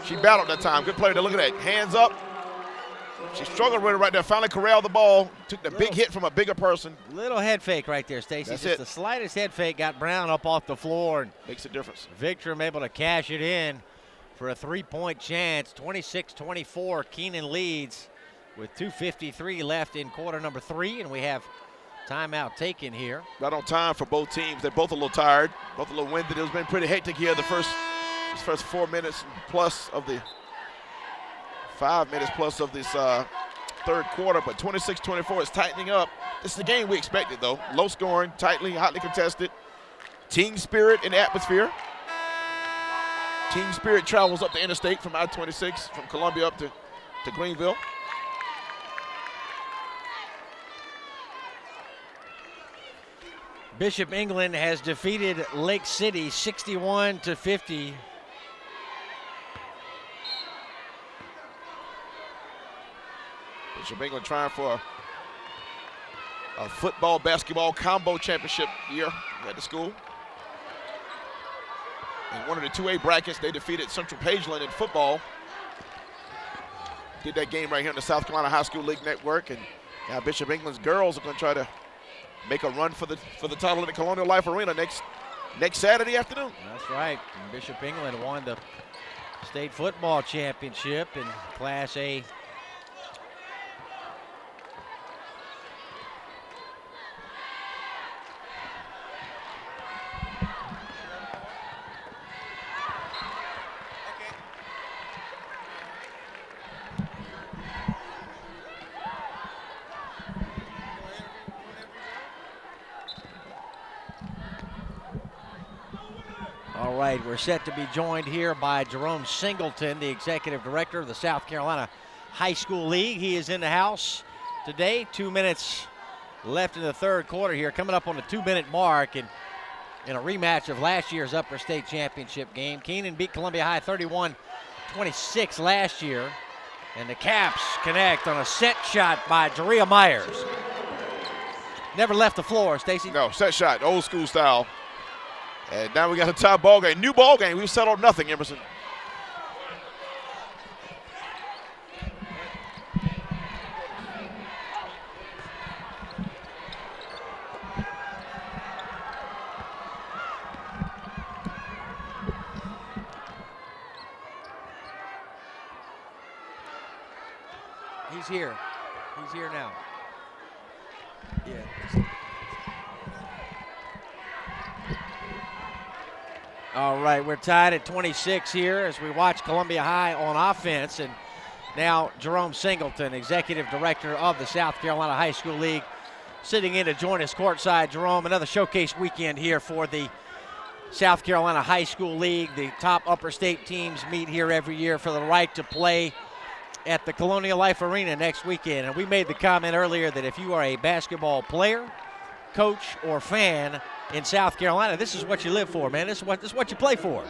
She battled that time. Good play there. Look at that. Hands up. She struggled with it right there. Finally corralled the ball. Took the big hit from a bigger person. Little head fake right there, Stacy. That's just it. the slightest head fake got Brown up off the floor. And makes a difference. Victrum able to cash it in for a 3-point chance. 26-24. Keenan leads with 2:53 left in quarter number 3, and we have timeout taken here. Right on time for both teams. They're both a little tired, both a little winded. It's been pretty hectic here. These first 4 minutes plus of the 5 minutes plus of this third quarter, but 26-24 is tightening up. This is the game we expected, though. Low scoring, tightly, hotly contested. Team spirit in the atmosphere. Team spirit travels up the interstate from I-26, from Columbia up to Greenville. Bishop England has defeated Lake City 61-50. Bishop England trying for a football, basketball combo championship year at the school. In one of the 2A brackets, they defeated Central Pageland in football. Did that game right here on the South Carolina High School League Network, and now Bishop England's girls are going to try to make a run for the title in the Colonial Life Arena next Saturday afternoon. That's right. And Bishop England won the state football championship in Class A. All right, we're set to be joined here by Jerome Singleton, the executive director of the South Carolina High School League. He is in the house today. 2 minutes left in the third quarter here, coming up on the 2-minute mark, and in a rematch of last year's Upper State Championship game. Keenan beat Columbia High 31-26 last year, and the Caps connect on a set shot by Jaria Myers. Never left the floor, Stacy. No, set shot, old school style. And now we got a tie ball game, new ball game. We've settled nothing, Emerson. He's here. He's here now. Yeah. All right, we're tied at 26 here as we watch Columbia High on offense. And now Jerome Singleton, executive director of the South Carolina High School League, sitting in to join us courtside. Jerome, another showcase weekend here for the South Carolina High School League. The top upper state teams meet here every year for the right to play at the Colonial Life Arena next weekend. And we made the comment earlier that if you are a basketball player, coach, or fan in South Carolina, this is what you live for, man. This is what you play for.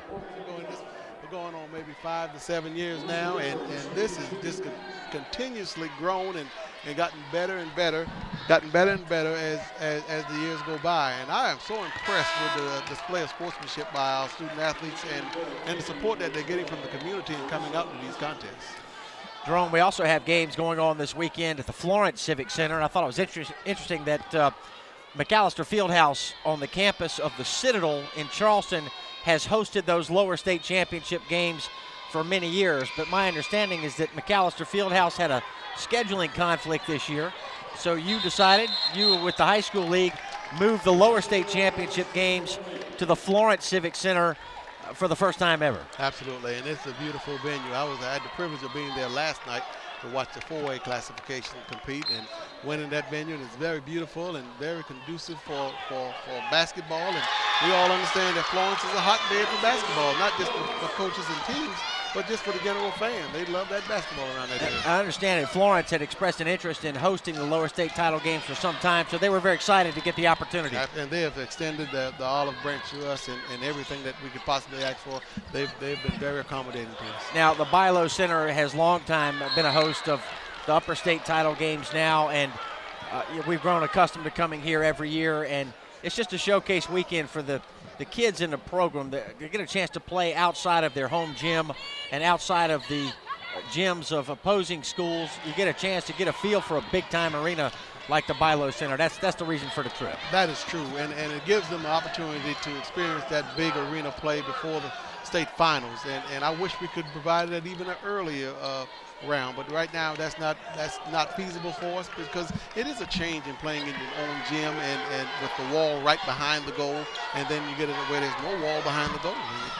We're going on maybe 5 to 7 years now, and this is just continuously grown and gotten better and better as the years go by. And I am so impressed with the display of sportsmanship by our student athletes and the support that they're getting from the community and coming out to these contests. Jerome, we also have games going on this weekend at the Florence Civic Center. And I thought it was interesting that McAllister Fieldhouse on the campus of the Citadel in Charleston has hosted those lower state championship games for many years. But my understanding is that McAllister Fieldhouse had a scheduling conflict this year. So you decided, you were with the high school league, move the lower state championship games to the Florence Civic Center for the first time ever. Absolutely, and it's a beautiful venue. I had the privilege of being there last night to watch the 4A classification compete and winning that venue. And it's very beautiful and very conducive for basketball. And we all understand that Florence is a hotbed for basketball, not just for coaches and teams, but just for the general fan. They love that basketball around that area. I understand that Florence had expressed an interest in hosting the lower state title games for some time, so they were very excited to get the opportunity. And they have extended the olive branch to us and everything that we could possibly ask for. They've been very accommodating to us. Now, the By Center has long time been a host of the upper state title games now, and we've grown accustomed to coming here every year, and it's just a showcase weekend for the kids in the program. They get a chance to play outside of their home gym and outside of the gyms of opposing schools. You get a chance to get a feel for a big-time arena like the By Center. That's the reason for the trip. That is true, and it gives them the opportunity to experience that big arena play before the state finals. And I wish we could provide that even an earlier round, but right now that's not feasible for us because it is a change in playing in your own gym and with the wall right behind the goal, and then you get it where there's no wall behind the goal.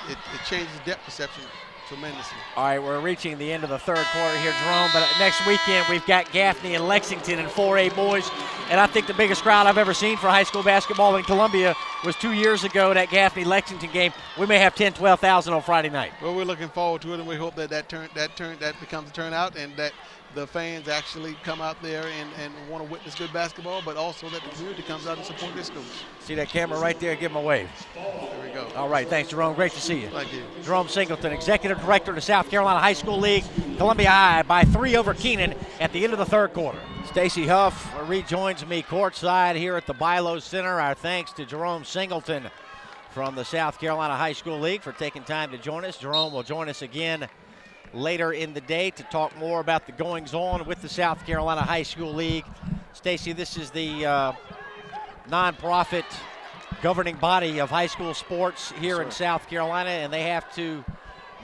It changes depth perception tremendously. All right, we're reaching the end of the third quarter here, Jerome, but next weekend we've got Gaffney and Lexington in 4A boys, and I think the biggest crowd I've ever seen for high school basketball in Columbia was 2 years ago, that Gaffney-Lexington game. We may have 10,000, 12,000 on Friday night. Well, we're looking forward to it, and we hope that becomes a turnout and that the fans actually come out there and want to witness good basketball, but also that the community comes out and support their schools. See that camera right there? Give them a wave. There we go. All right, thanks, Jerome. Great to see you. Thank you. Jerome Singleton, Executive Director of the South Carolina High School League. Columbia High by 3 over Keenan at the end of the third quarter. Stacy Huff rejoins me courtside here at the By Center. Our thanks to Jerome Singleton from the South Carolina High School League for taking time to join us. Jerome will join us again later in the day to talk more about the goings-on with the South Carolina High School League. Stacy, this is the nonprofit governing body of high school sports here in South Carolina, and they have to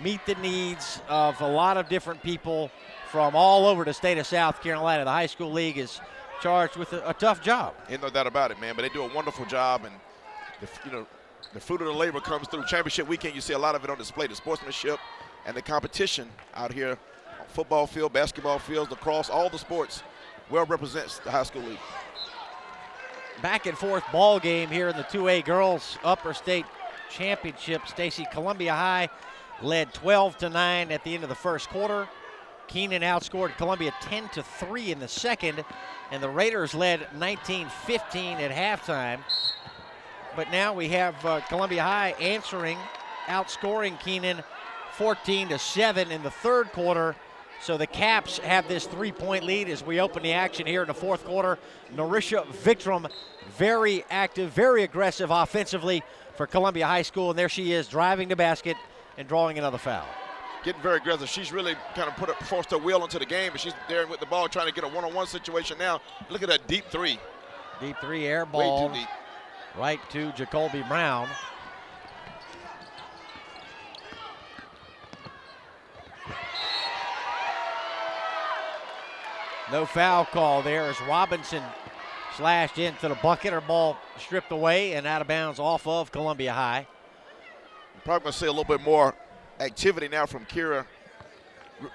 meet the needs of a lot of different people from all over the state of South Carolina. The High School League is charged with a tough job. Ain't no doubt about it, man, but they do a wonderful job, and the fruit of the labor comes through. Championship weekend, you see a lot of it on display, the sportsmanship and the competition out here on football field, basketball fields, lacrosse, all the sports well represents the high school league. Back and forth ball game here in the 2A girls upper state championship. Stacy, Columbia High led 12-9 at the end of the first quarter. Keenan outscored Columbia 10-3 in the second, and the Raiders led 19-15 at halftime. But now we have Columbia High answering, outscoring Keenan 14-7 in the third quarter. So the Caps have this 3-point lead as we open the action here in the fourth quarter. Narisha Victram, very active, very aggressive offensively for Columbia High School, and there she is driving the basket and drawing another foul. Getting very aggressive. She's really kind of forced her will into the game, and she's there with the ball trying to get a one-on-one situation now. Look at that deep three. Deep three, air ball. Way too deep. Right to Jacoby Brown. No foul call there as Robinson slashed into the bucket. Her ball stripped away and out of bounds off of Columbia High. Probably going to see a little bit more activity now from Kira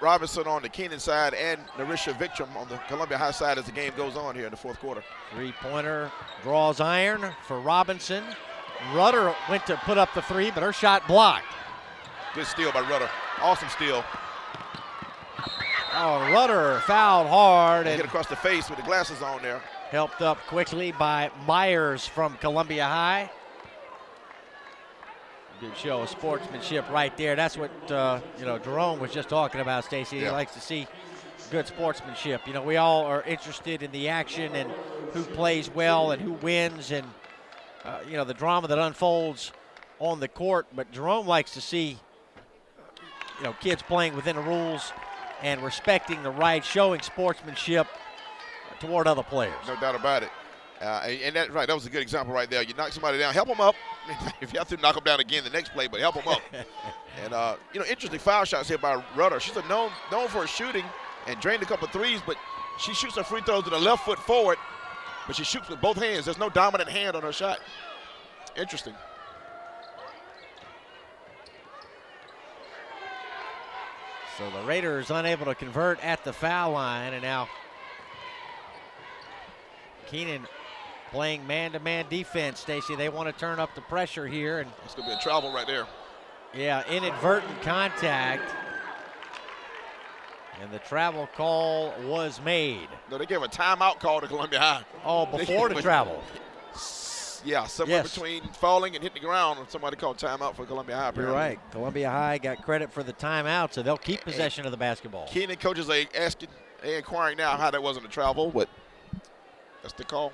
Robinson on the Keenan side and Narisha Victram on the Columbia High side as the game goes on here in the fourth quarter. Three-pointer draws iron for Robinson. Rudder went to put up the three, but her shot blocked. Good steal by Rudder. Awesome steal. Oh, Rudder fouled hard. And get across the face with the glasses on there. Helped up quickly by Myers from Columbia High. Good show of sportsmanship right there. That's what Jerome was just talking about, Stacey. He likes to see good sportsmanship. We all are interested in the action and who plays well and who wins and the drama that unfolds on the court. But Jerome likes to see kids playing within the rules and respecting the right, showing sportsmanship toward other players. No doubt about it. And that was a good example right there. You knock somebody down, help them up. If you have to knock them down again the next play, but help them up. And, interesting foul shots here by Rudder. She's known for her shooting and drained a couple threes, but she shoots her free throws with her left foot forward, but she shoots with both hands. There's no dominant hand on her shot. Interesting. So the Raiders unable to convert at the foul line, and now Keenan playing man-to-man defense, Stacy. They want to turn up the pressure here. And it's going to be a travel right there. Yeah, inadvertent contact. And the travel call was made. No, they gave a timeout call to Columbia High. Oh, before the travel. Yeah, somewhere between falling and hitting the ground, somebody called timeout for Columbia High. Apparently. You're right. Columbia High got credit for the timeout, so they'll keep possession of the basketball. Keenan coaches are asking, inquiring now how that wasn't a travel, but that's the call.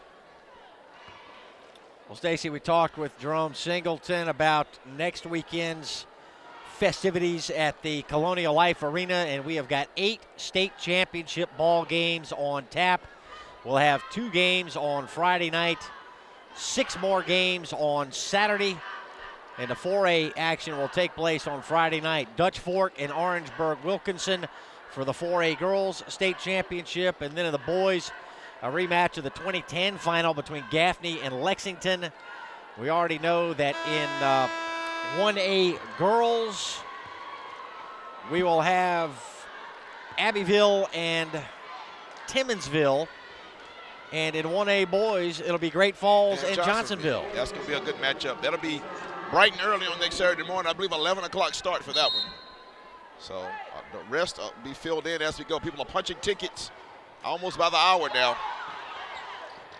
Well, Stacy, we talked with Jerome Singleton about next weekend's festivities at the Colonial Life Arena, and we have got 8 state championship ball games on tap. We'll have 2 games on Friday night, 6 more games on Saturday, and the 4A action will take place on Friday night. Dutch Fork and Orangeburg-Wilkinson for the 4A girls state championship, and then in the boys, a rematch of the 2010 final between Gaffney and Lexington. We already know that in 1A girls, we will have Abbeville and Timmonsville. And in 1A boys, it'll be Great Falls and Johnsonville. That's going to be a good matchup. That'll be bright and early on next Saturday morning. I believe 11 o'clock start for that one. So the rest will be filled in as we go. People are punching tickets almost by the hour now.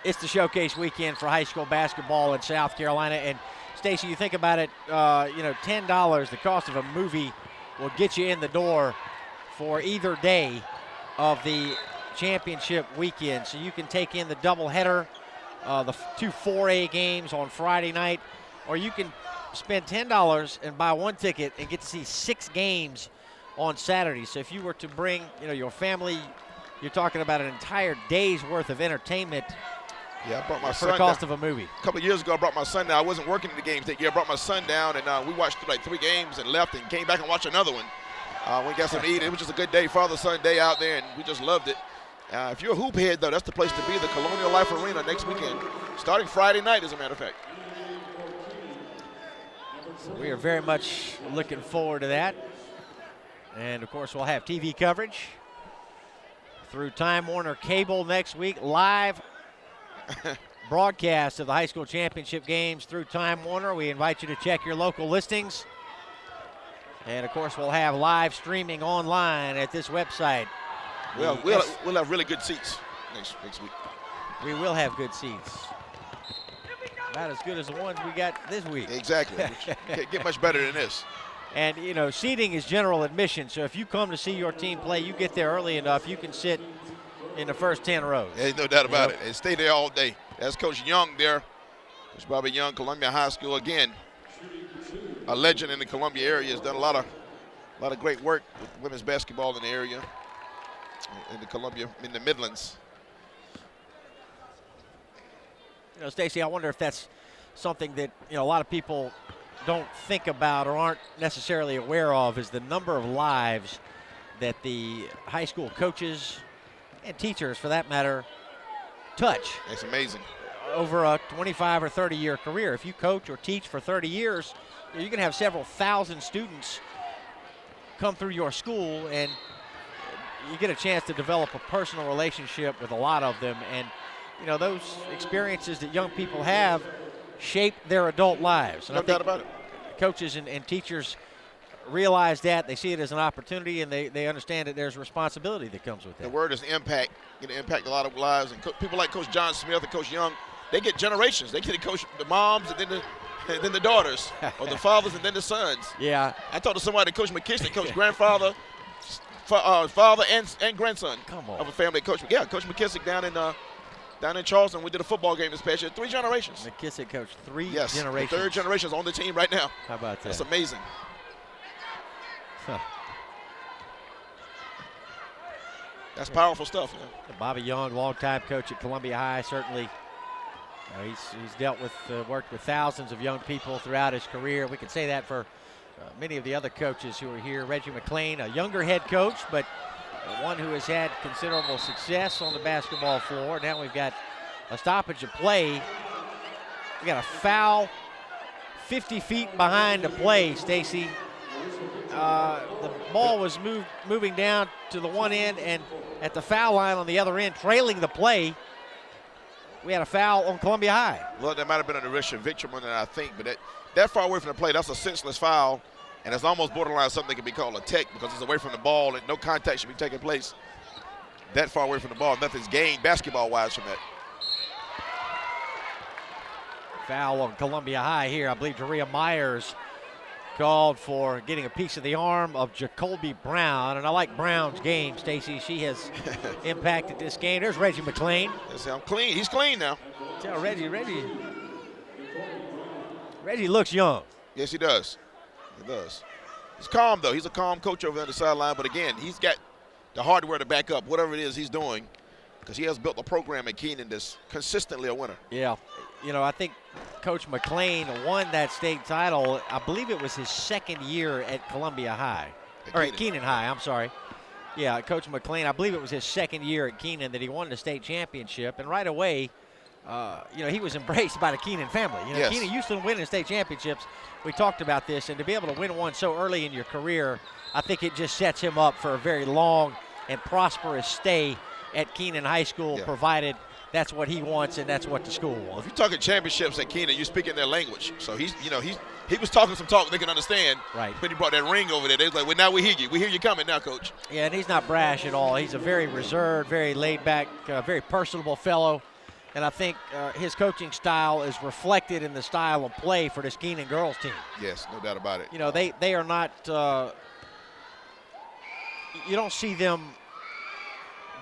It's the showcase weekend for high school basketball in South Carolina. And Stacy, you think about it, $10, the cost of a movie will get you in the door for either day of the championship weekend. So you can take in the doubleheader, the 2 4A games on Friday night, or you can spend $10 and buy 1 ticket and get to see 6 games on Saturday. So if you were to bring, your family, you're talking about an entire day's worth of entertainment. Yeah, I brought my for son the cost down. of a movie. A couple of years ago, I brought my son down. I wasn't working the games that year. I brought my son down, and we watched like 3 games and left and came back and watched another one. We got something to eat. It was just a good day, father-son day out there, and we just loved it. If you're a hoop head, though, that's the place to be, the Colonial Life Arena next weekend, starting Friday night, as a matter of fact. So we are very much looking forward to that. And, of course, we'll have TV coverage through Time Warner Cable next week, live broadcast of the high school championship games through Time Warner. We invite you to check your local listings. And, of course, we'll have live streaming online at this website. We'll have really good seats next week. We will have good seats. About as good as the ones we got this week. Exactly. Can't get much better than this. And, seating is general admission. So if you come to see your team play, you get there early enough, you can sit in the first 10 rows. There's no doubt about it. And stay there all day. That's Coach Young there. Coach Bobby Young, Columbia High School. Again, a legend in the Columbia area. Has done a lot of great work with women's basketball in the area, in the Midlands. Stacy, I wonder if that's something that, a lot of people don't think about or aren't necessarily aware of, is the number of lives that the high school coaches and teachers, for that matter, touch. It's amazing. Over a 25 or 30-year career. If you coach or teach for 30 years, you can have several thousand students come through your school, and you get a chance to develop a personal relationship with a lot of them. And, those experiences that young people have shape their adult lives. And No doubt about it. Coaches and teachers realize that. They see it as an opportunity, and they understand that there's responsibility that comes with that. The word is impact. Going to impact a lot of lives. And people like Coach John Smith and Coach Young, they get generations. They get to coach the moms and then the daughters, or the fathers and then the sons. Yeah. I talked to somebody, Coach McKissick, Coach grandfather, father and grandson of a family coach. Yeah, Coach McKissick down in Charleston. We did a football game this past year. 3 generations. McKissick coached 3 yes, generations. The 3rd generation is on the team right now. How about that? That's amazing. Huh. That's powerful stuff. Yeah. Bobby Young, longtime coach at Columbia High, certainly. He's dealt with, worked with thousands of young people throughout his career. We can say that for many of the other coaches who are here. Reggie McLean, a younger head coach, but one who has had considerable success on the basketball floor. Now we've got a stoppage of play. We got a foul 50 feet behind the play, Stacy. the ball was moving down to the one end, and at the foul line on the other end, trailing the play, we had a foul on Columbia High. Well, that might have been an Orisha Victor than I think, but that far away from the play, that's a senseless foul, and it's almost borderline something that can be called a tech because it's away from the ball and no contact should be taking place that far away from the ball. Nothing's gained basketball-wise from that. Foul on Columbia High here. I believe Jaria Myers called for getting a piece of the arm of Jacoby Brown. And I like Brown's game, Stacy. She has impacted this game. There's Reggie McLean. I'm clean. He's clean now. Tell Reggie looks young. Yes, he does. He does. He's calm, though. He's a calm coach over on the sideline. But, again, he's got the hardware to back up whatever it is he's doing because he has built a program at Keenan that's consistently a winner. Yeah. You know, I think Coach McLean won that state title. I believe it was his second year at Columbia High. At Keenan High, I'm sorry. Yeah, Coach McLean, I believe it was his second year at Keenan that he won the state championship. And right away, you know, he was embraced by the Keenan family. You know, yes. Keenan used to win in state championships. We talked about this. And to be able to win one so early in your career, I think it just sets him up for a very long and prosperous stay at Keenan High School, provided that's what he wants and that's what the school wants. If you're talking championships at Keenan, you're speaking their language. So he was talking some talk they can understand. Right. When he brought that ring over there, they was like, well, now we hear you. We hear you coming now, Coach. Yeah, and he's not brash at all. He's a very reserved, very laid-back, very personable fellow. And I think his coaching style is reflected in the style of play for this Keenan girls team. Yes, no doubt about it. You know, they are not you don't see them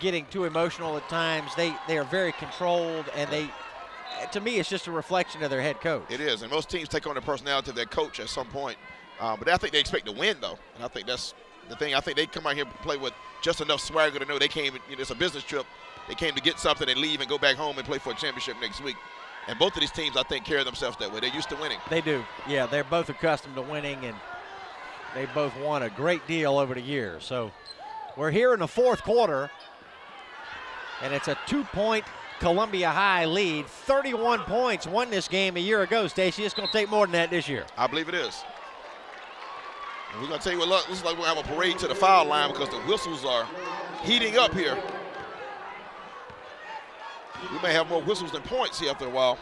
getting too emotional at times. They are very controlled, and to me, it's just a reflection of their head coach. It is, and most teams take on the personality of their coach at some point. But I think they expect to win, though, and I think that's the thing. I think they come out here and play with just enough swagger to know they came. You know, it's a business trip. They came to get something and leave and go back home and play for a championship next week. And both of these teams, I think, carry themselves that way. They're used to winning. They do. Yeah, they're both accustomed to winning, and they both won a great deal over the years. So we're here in the fourth quarter. And it's a 2-point Columbia High lead. 31 points, won this game a year ago, Stacey. It's going to take more than that this year. I believe it is. And we're going to tell you what, look, this is like we're going to have a parade to the foul line because the whistles are heating up here. We may have more whistles than points here after a while.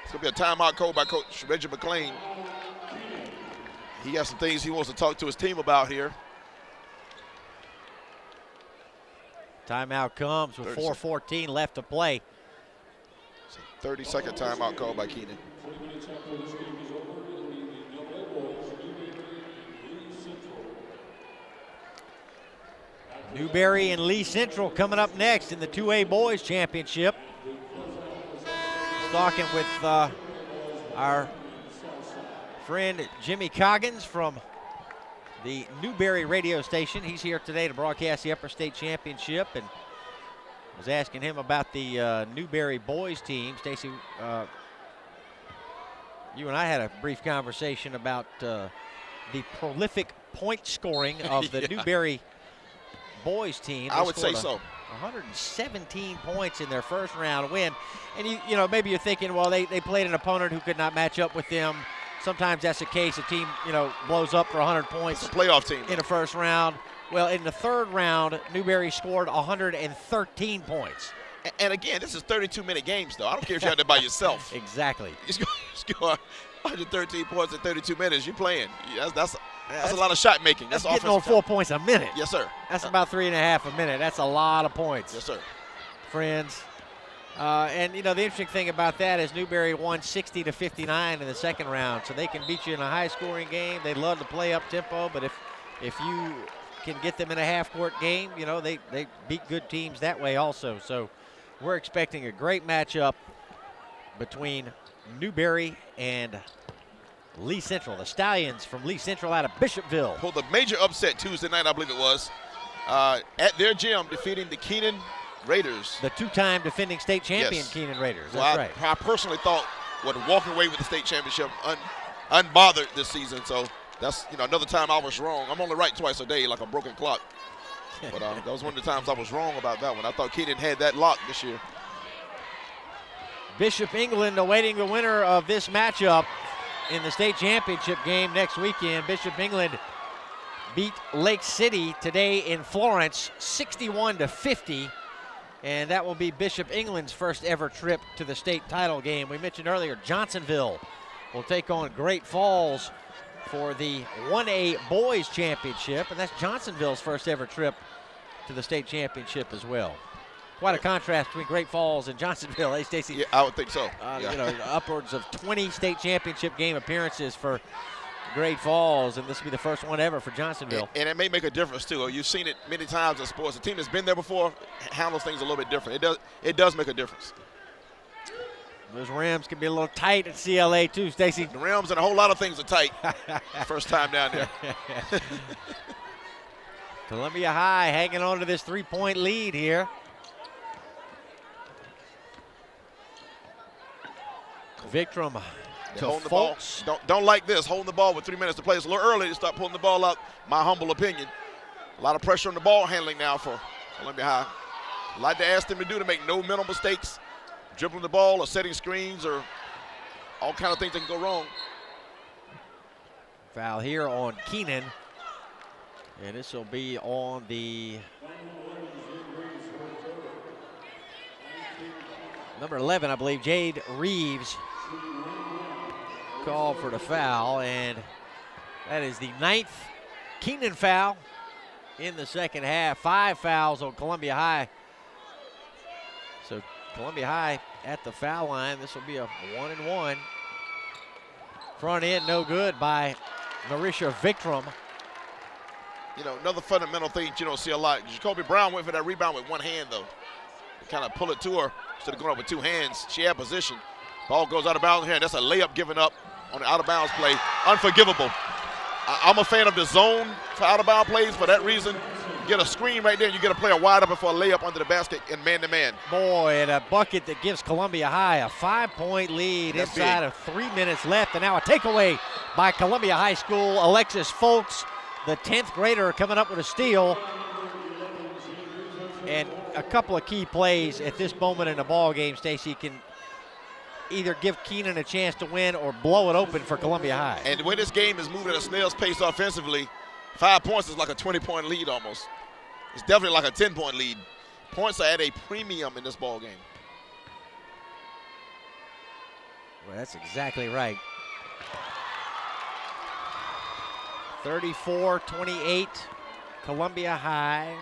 It's going to be a timeout called by Coach Reggie McLean. He got some things he wants to talk to his team about here. Timeout comes with 4:14 left to play. It's a 30-second timeout called by Keenan. Newberry and Lee Central coming up next in the 2A Boys Championship. Talking with our friend Jimmy Coggins from the Newberry radio station. He's here today to broadcast the Upper State Championship, and was asking him about the Newberry boys team. Stacy, you and I had a brief conversation about the prolific point scoring of the Newberry boys team. I would say so. 117 points in their first round win. And you know, maybe you're thinking, well, they played an opponent who could not match up with them. Sometimes that's the case. A team, you know, blows up for 100 points. It's a playoff team in the first round. Well, in the third round, Newberry scored 113 points. And again, this is 32-minute games, though. I don't care if you're out there by yourself. Exactly. You score 113 points in 32 minutes. You're playing. That's a lot of shot making. That's getting on 4 points a minute. Yes, sir. That's about 3.5 a minute. That's a lot of points. Yes, sir. Friends. And, you know, the interesting thing about that is Newberry won 60-59 in the second round. So they can beat you in a high-scoring game. They love to play up-tempo. But if you can get them in a half-court game, you know, they beat good teams that way also. So we're expecting a great matchup between Newberry and Lee Central. The Stallions from Lee Central out of Bishopville. Pulled a major upset Tuesday night, I believe it was, at their gym, defeating the Keenan Raiders. The two-time defending state champion, yes. Keenan Raiders. Well, That's right. I personally thought would walk away with the state championship unbothered this season. So that's, you know, another time I was wrong. I'm only right twice a day, like a broken clock. But that was one of the times I was wrong about that one. I thought Keenan had that locked this year. Bishop England awaiting the winner of this matchup in the state championship game next weekend. Bishop England beat Lake City today in Florence 61-50. And that will be Bishop England's first ever trip to the state title game. We mentioned earlier Johnsonville will take on Great Falls for the 1A Boys Championship, and that's Johnsonville's first ever trip to the state championship as well. Quite a contrast between Great Falls and Johnsonville, eh, Stacy? Yeah, I would think so. You know, upwards of 20 state championship game appearances for Great Falls, and this will be the first one ever for Johnsonville. And it may make a difference too. You've seen it many times in sports. A team that's been there before handles things a little bit different. It does make a difference. Those rims can be a little tight at CLA too, Stacy. The rims and a whole lot of things are tight. First time down there. Columbia High hanging on to this 3-point lead here. Victrum to Holding the Folks. ball. Don't like this. Holding the ball with 3 minutes to play. It's a little early to start pulling the ball up, my humble opinion. A lot of pressure on the ball handling now for Columbia High. A lot to ask them to do to make no mental mistakes, dribbling the ball or setting screens or all kind of things that can go wrong. Foul here on Keenan. And this will be on the number 11, I believe, Jade Reeves. Called for the foul, and that is the 9th Keenan foul in the second half. 5 fouls on Columbia High. So Columbia High at the foul line. This will be a 1-and-1. Front end no good by Marisha Victrum. You know, another fundamental thing you don't see a lot. Jacoby Brown went for that rebound with one hand, though. Kind of pull it to her instead of going up with 2 hands. She had position. Ball goes out of bounds here, and that's a layup given up on the out-of-bounds play. Unforgivable. I'm a fan of the zone for out-of-bounds plays for that reason. You get a screen right there, and you get a player wide open for a layup under the basket and man-to-man. Boy, and a bucket that gives Columbia High a 5-point lead inside of 3 minutes left. And now a takeaway by Columbia High School. Alexis Folks, the 10th grader, coming up with a steal. And a couple of key plays at this moment in the ball game, Stacy, can either give Keenan a chance to win or blow it open for Columbia High. And the way this game is moving at a snail's pace offensively, 5 points is like a 20-point lead almost. It's definitely like a 10-point lead. Points are at a premium in this ball game. Well, that's exactly right. 34-28, Columbia High.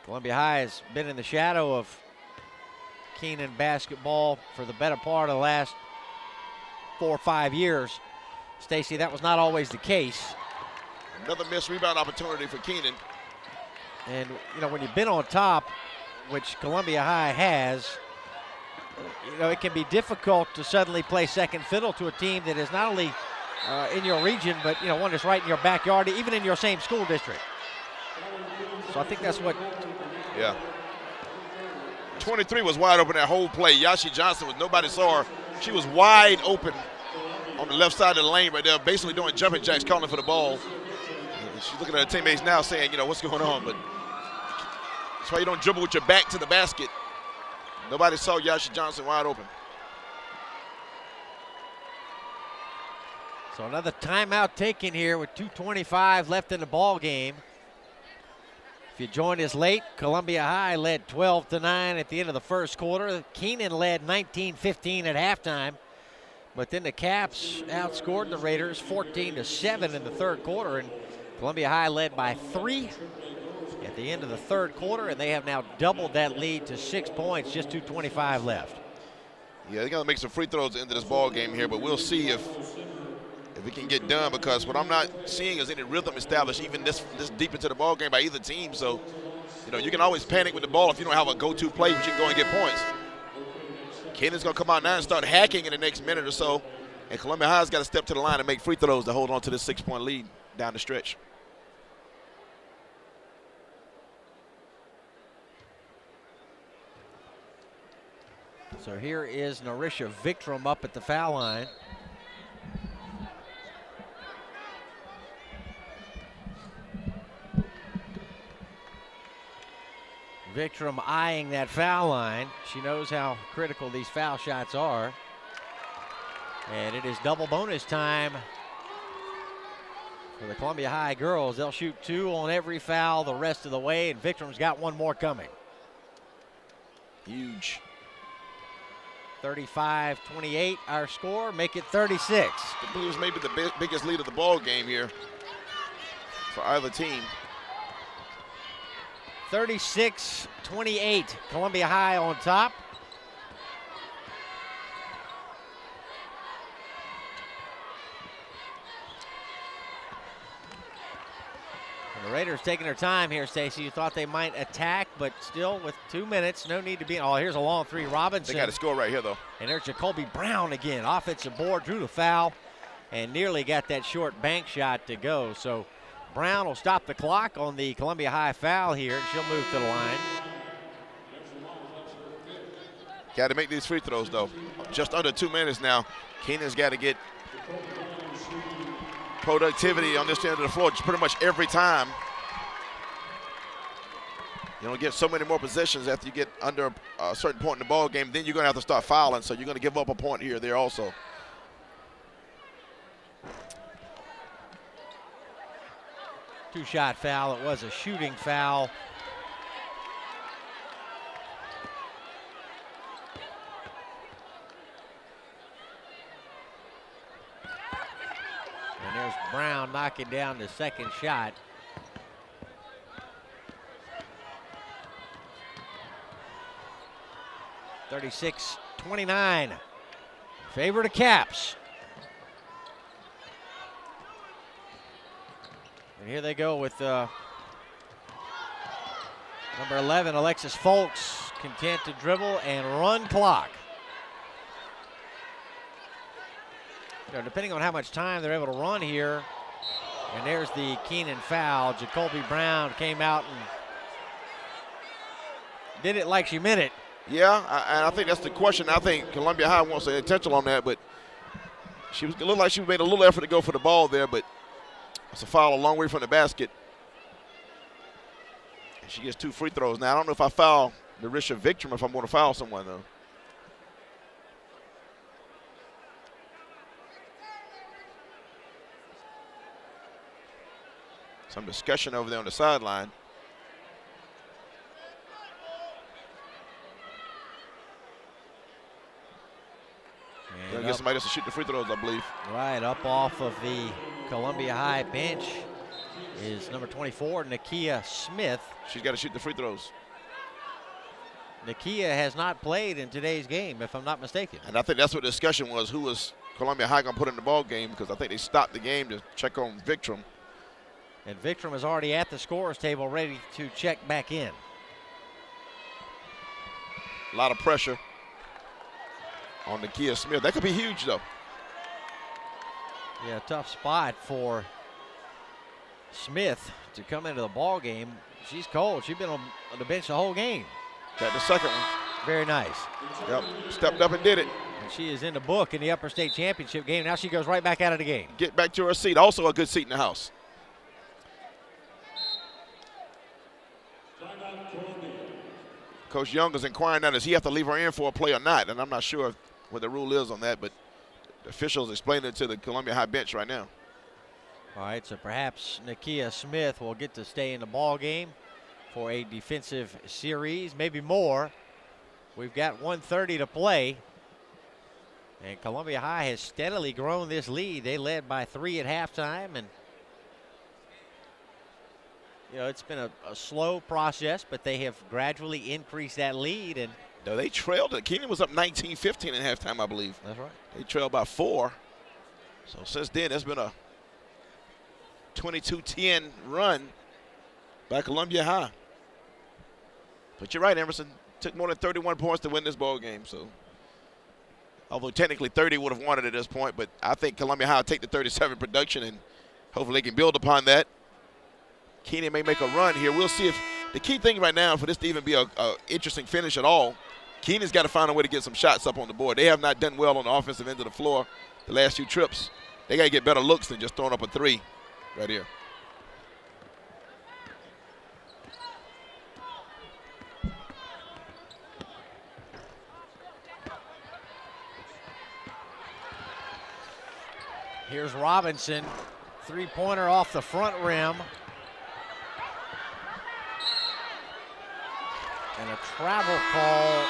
Columbia High has been in the shadow of Keenan basketball for the better part of the last 4 or 5 years. Stacy, that was not always the case. Another missed rebound opportunity for Keenan. And, you know, when you've been on top, which Columbia High has, you know, it can be difficult to suddenly play second fiddle to a team that is not only in your region, but, you know, one that's right in your backyard, even in your same school district. So I think that's what. Yeah. 23 was wide open that whole play. Yashi Johnson nobody saw her. She was wide open on the left side of the lane right there, basically doing jumping jacks, calling for the ball. She's looking at her teammates now saying, you know, what's going on? But that's why you don't dribble with your back to the basket. Nobody saw Yashi Johnson wide open. So another timeout taken here with 2:25 left in the ball game. If you joined us late, Columbia High led 12-9 at the end of the first quarter. Keenan led 19-15 at halftime. But then the Caps outscored the Raiders 14-7 in the third quarter, and Columbia High led by 3 at the end of the third quarter, and they have now doubled that lead to 6 points, just 2:25 left. Yeah, they're going to make some free throws into this ball game here, but we'll see if it can get done, because what I'm not seeing is any rhythm established even this deep into the ball game by either team. So, you know, you can always panic with the ball if you don't have a go-to play, but you can go and get points. Keenan's going to come out now and start hacking in the next minute or so, and Columbia High's got to step to the line and make free throws to hold on to this 6-point lead down the stretch. So here is Narisha Victrum up at the foul line. Victrum eyeing that foul line. She knows how critical these foul shots are. And it is double bonus time for the Columbia High girls. They'll shoot 2 on every foul the rest of the way, and Victrum's got 1 more coming. Huge. 35-28 our score, make it 36. The Blues may be the biggest lead of the ball game here for either team. 36-28, Columbia High on top. And the Raiders taking their time here, Stacey. You thought they might attack, but still with 2 minutes, no need to be. Oh, here's a long 3, Robinson. They got to score right here, though. And there's Jacoby Brown again, offensive board, drew the foul, and nearly got that short bank shot to go. So Brown will stop the clock on the Columbia High foul here, and she'll move to the line. Got to make these free throws, though. Just under 2 minutes now. Keenan's got to get productivity on this end of the floor just pretty much every time. You don't get so many more possessions after you get under a certain point in the ball game. Then you're going to have to start fouling, so you're going to give up a point here or there also. Two-shot foul. It was a shooting foul. And there's Brown knocking down the second shot. (36-29). Favor to Caps. And here they go with number 11, Alexis Folks, content to dribble and run clock. You know, depending on how much time they're able to run here. And there's the Keenan foul. Jacoby Brown came out and did it like she meant it. Yeah, and I think that's the question. I think Columbia High wants the attention on that, but she was, it looked like she made a little effort to go for the ball there, but it's a foul a long way from the basket. And she gets 2 free throws. Now, I don't know if I foul Narisha Victrum if I'm going to foul someone, though. Some discussion over there on the sideline. I guess somebody has to shoot the free throws, I believe. Right, up off of the Columbia High bench is number 24, Nakia Smith. She's got to shoot the free throws. Nakia has not played in today's game, if I'm not mistaken. And I think that's what the discussion was, who was Columbia High going to put in the ball game, because I think they stopped the game to check on Victrum. And Victrum is already at the scorer's table ready to check back in. A lot of pressure on Nakia Smith. That could be huge, though. Yeah, tough spot for Smith to come into the ball game. She's cold. She's been on the bench the whole game. Got the second one. Very nice. Yep, stepped up and did it. And she is in the book in the Upper State Championship game. Now she goes right back out of the game. Get back to her seat. Also a good seat in the house. Coach Young is inquiring now, does he have to leave her in for a play or not? And I'm not sure what the rule is on that, but the officials explaining it to the Columbia High bench right now. All right, so perhaps Nakia Smith will get to stay in the ball game for a defensive series, maybe more. We've got 1:30 to play. And Columbia High has steadily grown this lead. They led by 3 at halftime, and you know, it's been a slow process, but they have gradually increased that lead. And no, they trailed it. Keenan was up 19-15 at halftime, I believe. That's right. They trailed by 4. So since then, there's been a 22-10 run by Columbia High. But you're right, Emerson. Took more than 31 points to win this ball game. So, although technically 30 would have won it at this point, but I think Columbia High will take the 37 production, and hopefully they can build upon that. Keenan may make a run here. We'll see if the key thing right now for this to even be a interesting finish at all, Keenan's got to find a way to get some shots up on the board. They have not done well on the offensive end of the floor the last few trips. They got to get better looks than just throwing up a 3 right here. Here's Robinson, three-pointer off the front rim. And a travel call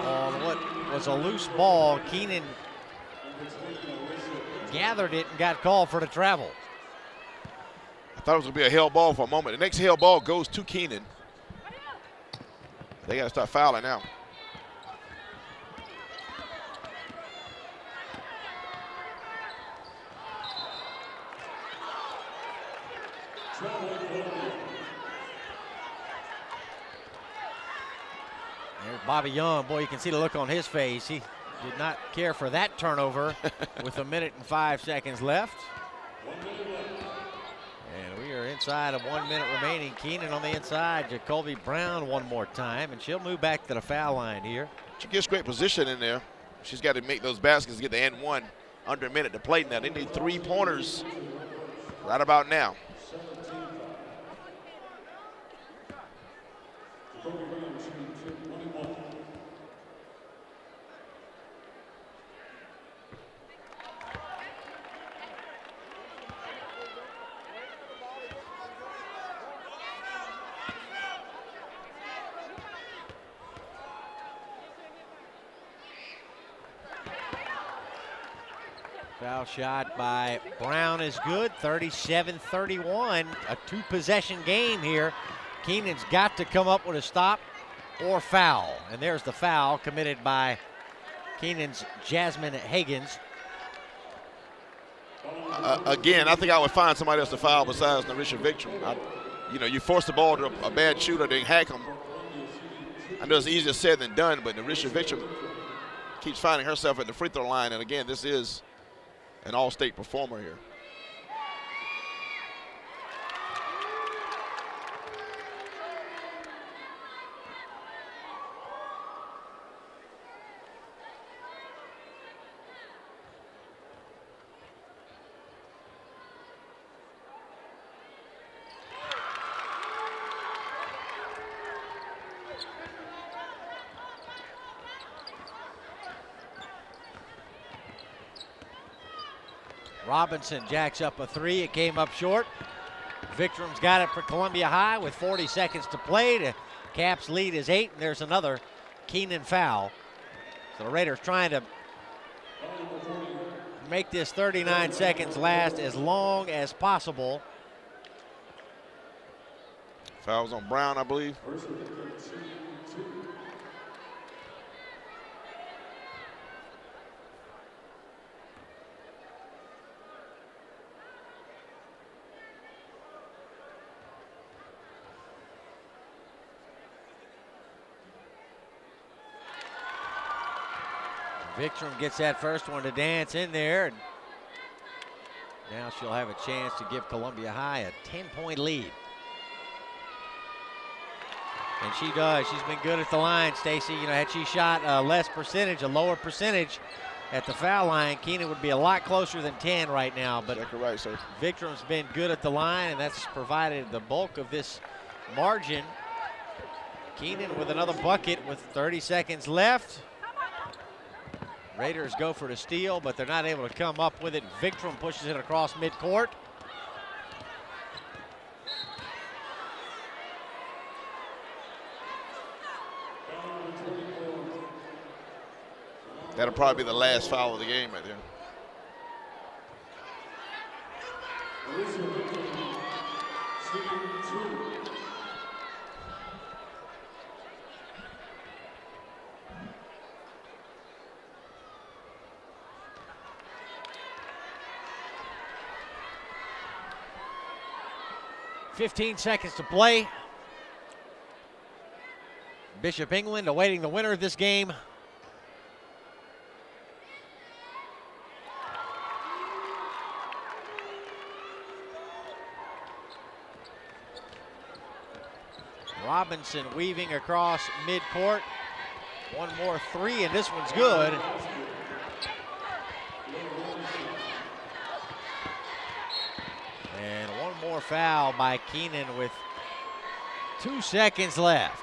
on what was a loose ball. Keenan gathered it and got called for the travel. I thought it was going to be a held ball for a moment. The next held ball goes to Keenan. They got to start fouling now. There's Bobby Young. Boy, you can see the look on his face. He did not care for that turnover with 1 minute and 5 seconds left. And we are inside of 1 minute remaining. Keenan on the inside. Jacoby Brown one more time, and she'll move back to the foul line here. She gets great position in there. She's got to make those baskets to get the and one under a minute to play now. They need 3-pointers right about now. Foul shot by Brown is good, 37-31, a two-possession game here. Keenan's got to come up with a stop or foul. And there's the foul committed by Keenan's Jasmine Higgins. Again, I think I would find somebody else to foul besides Narisha Victor. You know, you force the ball to a bad shooter, they hack them. I know it's easier said than done, but Narisha Victor keeps finding herself at the free throw line. And again, this is an all-state performer here. Robinson jacks up a three. It came up short. Victor's got it for Columbia High with 40 seconds to play. The Caps lead is 8, and there's another Keenan foul. So the Raiders trying to make this 39 seconds last as long as possible. Fouls on Brown, I believe. Victrum gets that first one to dance in there. And now she'll have a chance to give Columbia High a 10-point lead. And she does. She's been good at the line, Stacy. You know, had she shot a lower percentage at the foul line, Keenan would be a lot closer than 10 right now. But exactly right, sir. Victrum's been good at the line, and that's provided the bulk of this margin. Keenan with another bucket with 30 seconds left. Raiders go for the steal, but they're not able to come up with it. Victrum pushes it across midcourt. That'll probably be the last foul of the game right there. 15 seconds to play. Bishop England awaiting the winner of this game. Robinson weaving across midcourt. One more three, and this one's good. And one more foul by Keenan with 2 seconds left.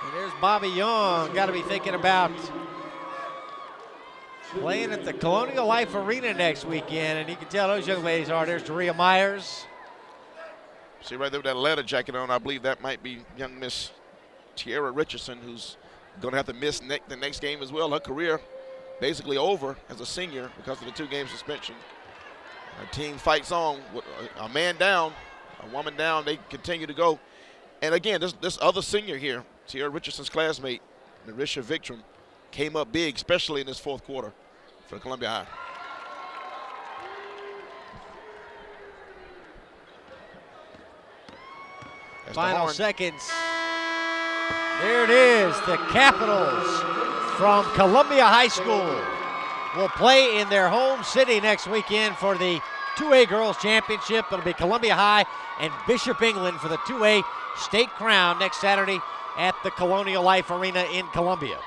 And there's Bobby Young. Got to be thinking about playing at the Colonial Life Arena next weekend, and you can tell those young ladies are. There's Daria Myers. See right there with that leather jacket on, I believe that might be young Miss Tiara Richardson, who's going to have to miss the next game as well. Her career basically over as a senior because of the 2-game suspension. Our team fights on with a man down, a woman down. They continue to go. And again, this other senior here, Tiara Richardson's classmate, Marisha Victram, came up big, especially in this fourth quarter for Columbia High. That's Final seconds. There it is. The Capitals from Columbia High School will play in their home city next weekend for the 2A Girls Championship. It'll be Columbia High and Bishop England for the 2A State Crown next Saturday at the Colonial Life Arena in Columbia.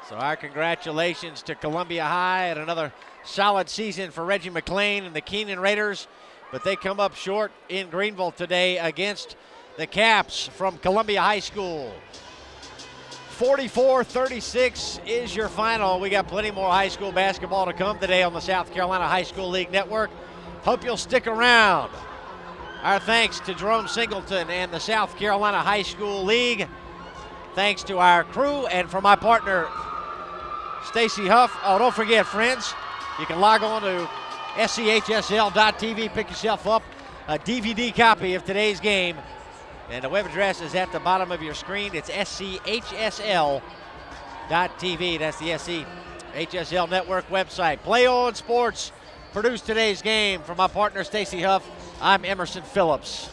So our congratulations to Columbia High and another solid season for Reggie McLean and the Keenan Raiders, but they come up short in Greenville today against the Caps from Columbia High School. 44-36 is your final. We got plenty more high school basketball to come today on the South Carolina High School League Network. Hope you'll stick around. Our thanks to Jerome Singleton and the South Carolina High School League. Thanks to our crew and for my partner, Stacy Huff. Oh, don't forget, friends, you can log on to SCHSL.tv, pick yourself up a DVD copy of today's game. And the web address is at the bottom of your screen. It's SCHSL.tv. That's the SCHSL Network website. Play On Sports produced today's game. For my partner, Stacy Huff, I'm Emerson Phillips.